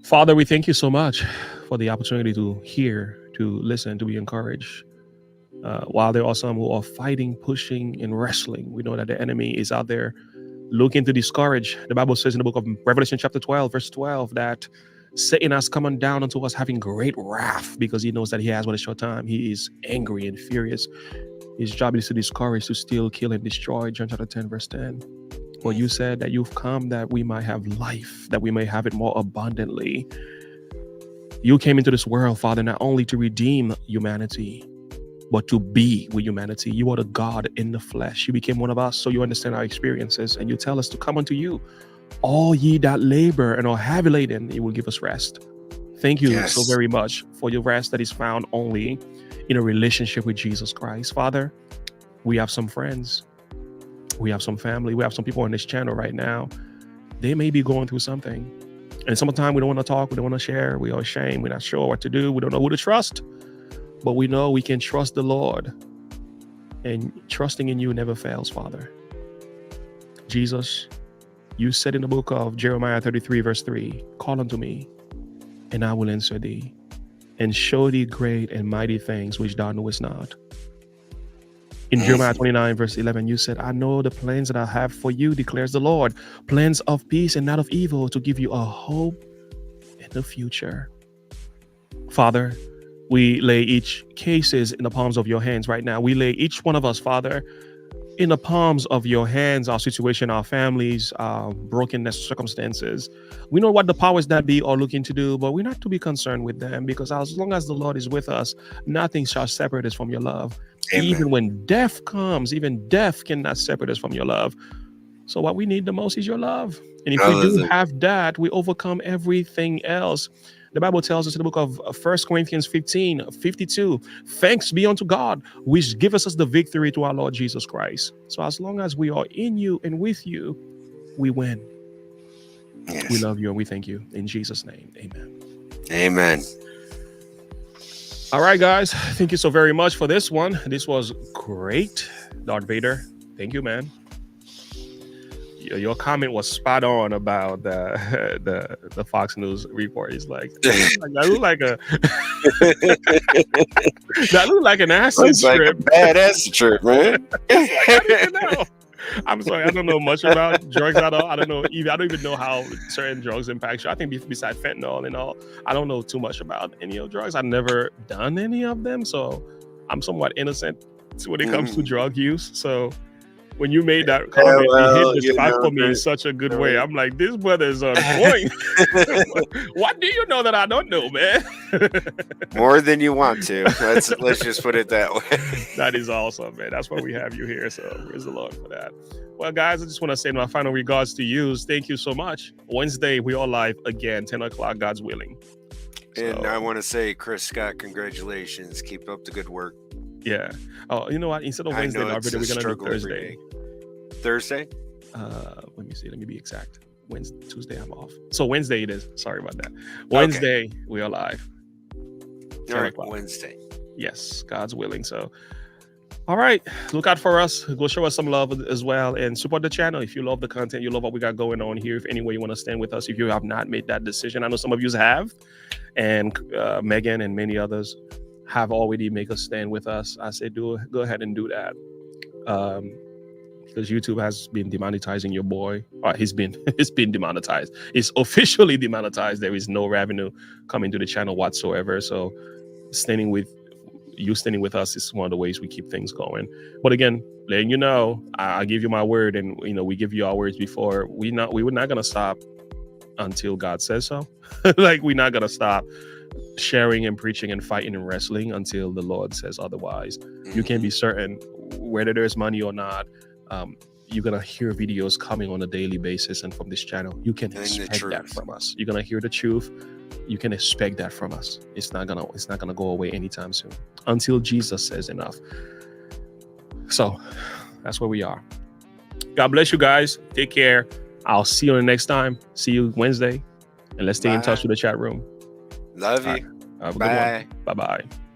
Father, we thank you so much for the opportunity to hear, to listen, to be encouraged. While there are some who are fighting, pushing, and wrestling, we know that the enemy is out there looking to discourage. The Bible says in the book of Revelation chapter 12, verse 12, that Satan has come down unto us having great wrath, because he knows that he has but a short time. He is angry and furious. His job is to discourage, to steal, kill, and destroy. John chapter 10, verse 10. Well, you said that you've come that we might have life, that we may have it more abundantly. You came into this world, Father, not only to redeem humanity, but to be with humanity. You are the God in the flesh. You became one of us, so you understand our experiences, and you tell us to come unto you. All ye that labor and are heavy laden, you will give us rest. Thank you so very much for your rest that is found only in a relationship with Jesus Christ. Father, we have some friends, we have some family, we have some people on this channel right now. They may be going through something, and sometimes we don't want to talk, we don't want to share, we are ashamed, we're not sure what to do, we don't know who to trust. But we know we can trust the Lord, and trusting in you never fails, Father. Jesus, you said in the book of Jeremiah 33, verse 3, call unto me, and I will answer thee, and show thee great and mighty things which thou knowest not. In Jeremiah 29, verse 11, you said, I know the plans that I have for you, declares the Lord, plans of peace and not of evil, to give you a hope in the future. Father, we lay each cases in the palms of your hands right now. We lay each one of us, Father, in the palms of your hands, our situation, our families, our brokenness, circumstances. We know what the powers that be are looking to do, but we're not to be concerned with them, because as long as the Lord is with us, nothing shall separate us from your love. Amen. Even when death comes, even death cannot separate us from your love. So what we need the most is your love. And if we do have that, we overcome everything else. The Bible tells us in the book of 1 Corinthians 15, 52, thanks be unto God, which giveth us the victory to our Lord Jesus Christ. So as long as we are in you and with you, we win. Yes. We love you and we thank you. In Jesus' name, amen. Amen. All right, guys. Thank you so very much for this one. This was great. Darth Vader, thank you, man. Your comment was spot on about the Fox News report. He's like, that looked like an acid trip. Like a bad acid trip, man. Like, I don't even know. I'm sorry, I don't know much about drugs at all. I don't even know how certain drugs impact you. I think besides fentanyl and all, I don't know too much about any of drugs. I've never done any of them, so I'm somewhat innocent when it comes to drug use. So when you made that comment, it hit the spot for me in such a good way. I'm like, this brother is on point. What do you know that I don't know, man? More than you want to. Let's just put it that way. That is awesome, man. That's why we have you here. So praise the Lord for that. Well, guys, I just want to say my final regards to you. Thank you so much. Wednesday, we are live again, 10 o'clock, God's willing. And I want to say, Chris Scott, congratulations. Keep up the good work. Yeah. Oh, you know what? Instead of Wednesday, we're going to do Thursday. Thursday? Let me see. Let me be exact. Tuesday, I'm off. So Wednesday it is. Sorry about that. Wednesday, we are live. All right, Wednesday. Yes, God's willing. So, all right. Look out for us. Go show us some love as well and support the channel. If you love the content, you love what we got going on here. If any way you want to stand with us, if you have not made that decision, I know some of you have. And Megan and many others have already made a stand with us. I say, go ahead and do that. Because YouTube has been demonetizing your boy. It's been demonetized. It's officially demonetized. There is no revenue coming to the channel whatsoever. So standing with us is one of the ways we keep things going. But again, letting you know, I give you my word, and we give you our words before. We're not gonna stop until God says so. Like, we're not gonna stop sharing and preaching and fighting and wrestling until the Lord says otherwise. You can be certain, whether there's money or not, you're gonna hear videos coming on a daily basis, and from this channel, you can expect that from us. You're gonna hear the truth. You can expect that from us. It's not gonna go away anytime soon until Jesus says enough. So that's where we are. God bless you guys. Take care. I'll see you on the next time. See you Wednesday, and let's stay in touch with the chat room. Love you. Have a good one. Bye-bye.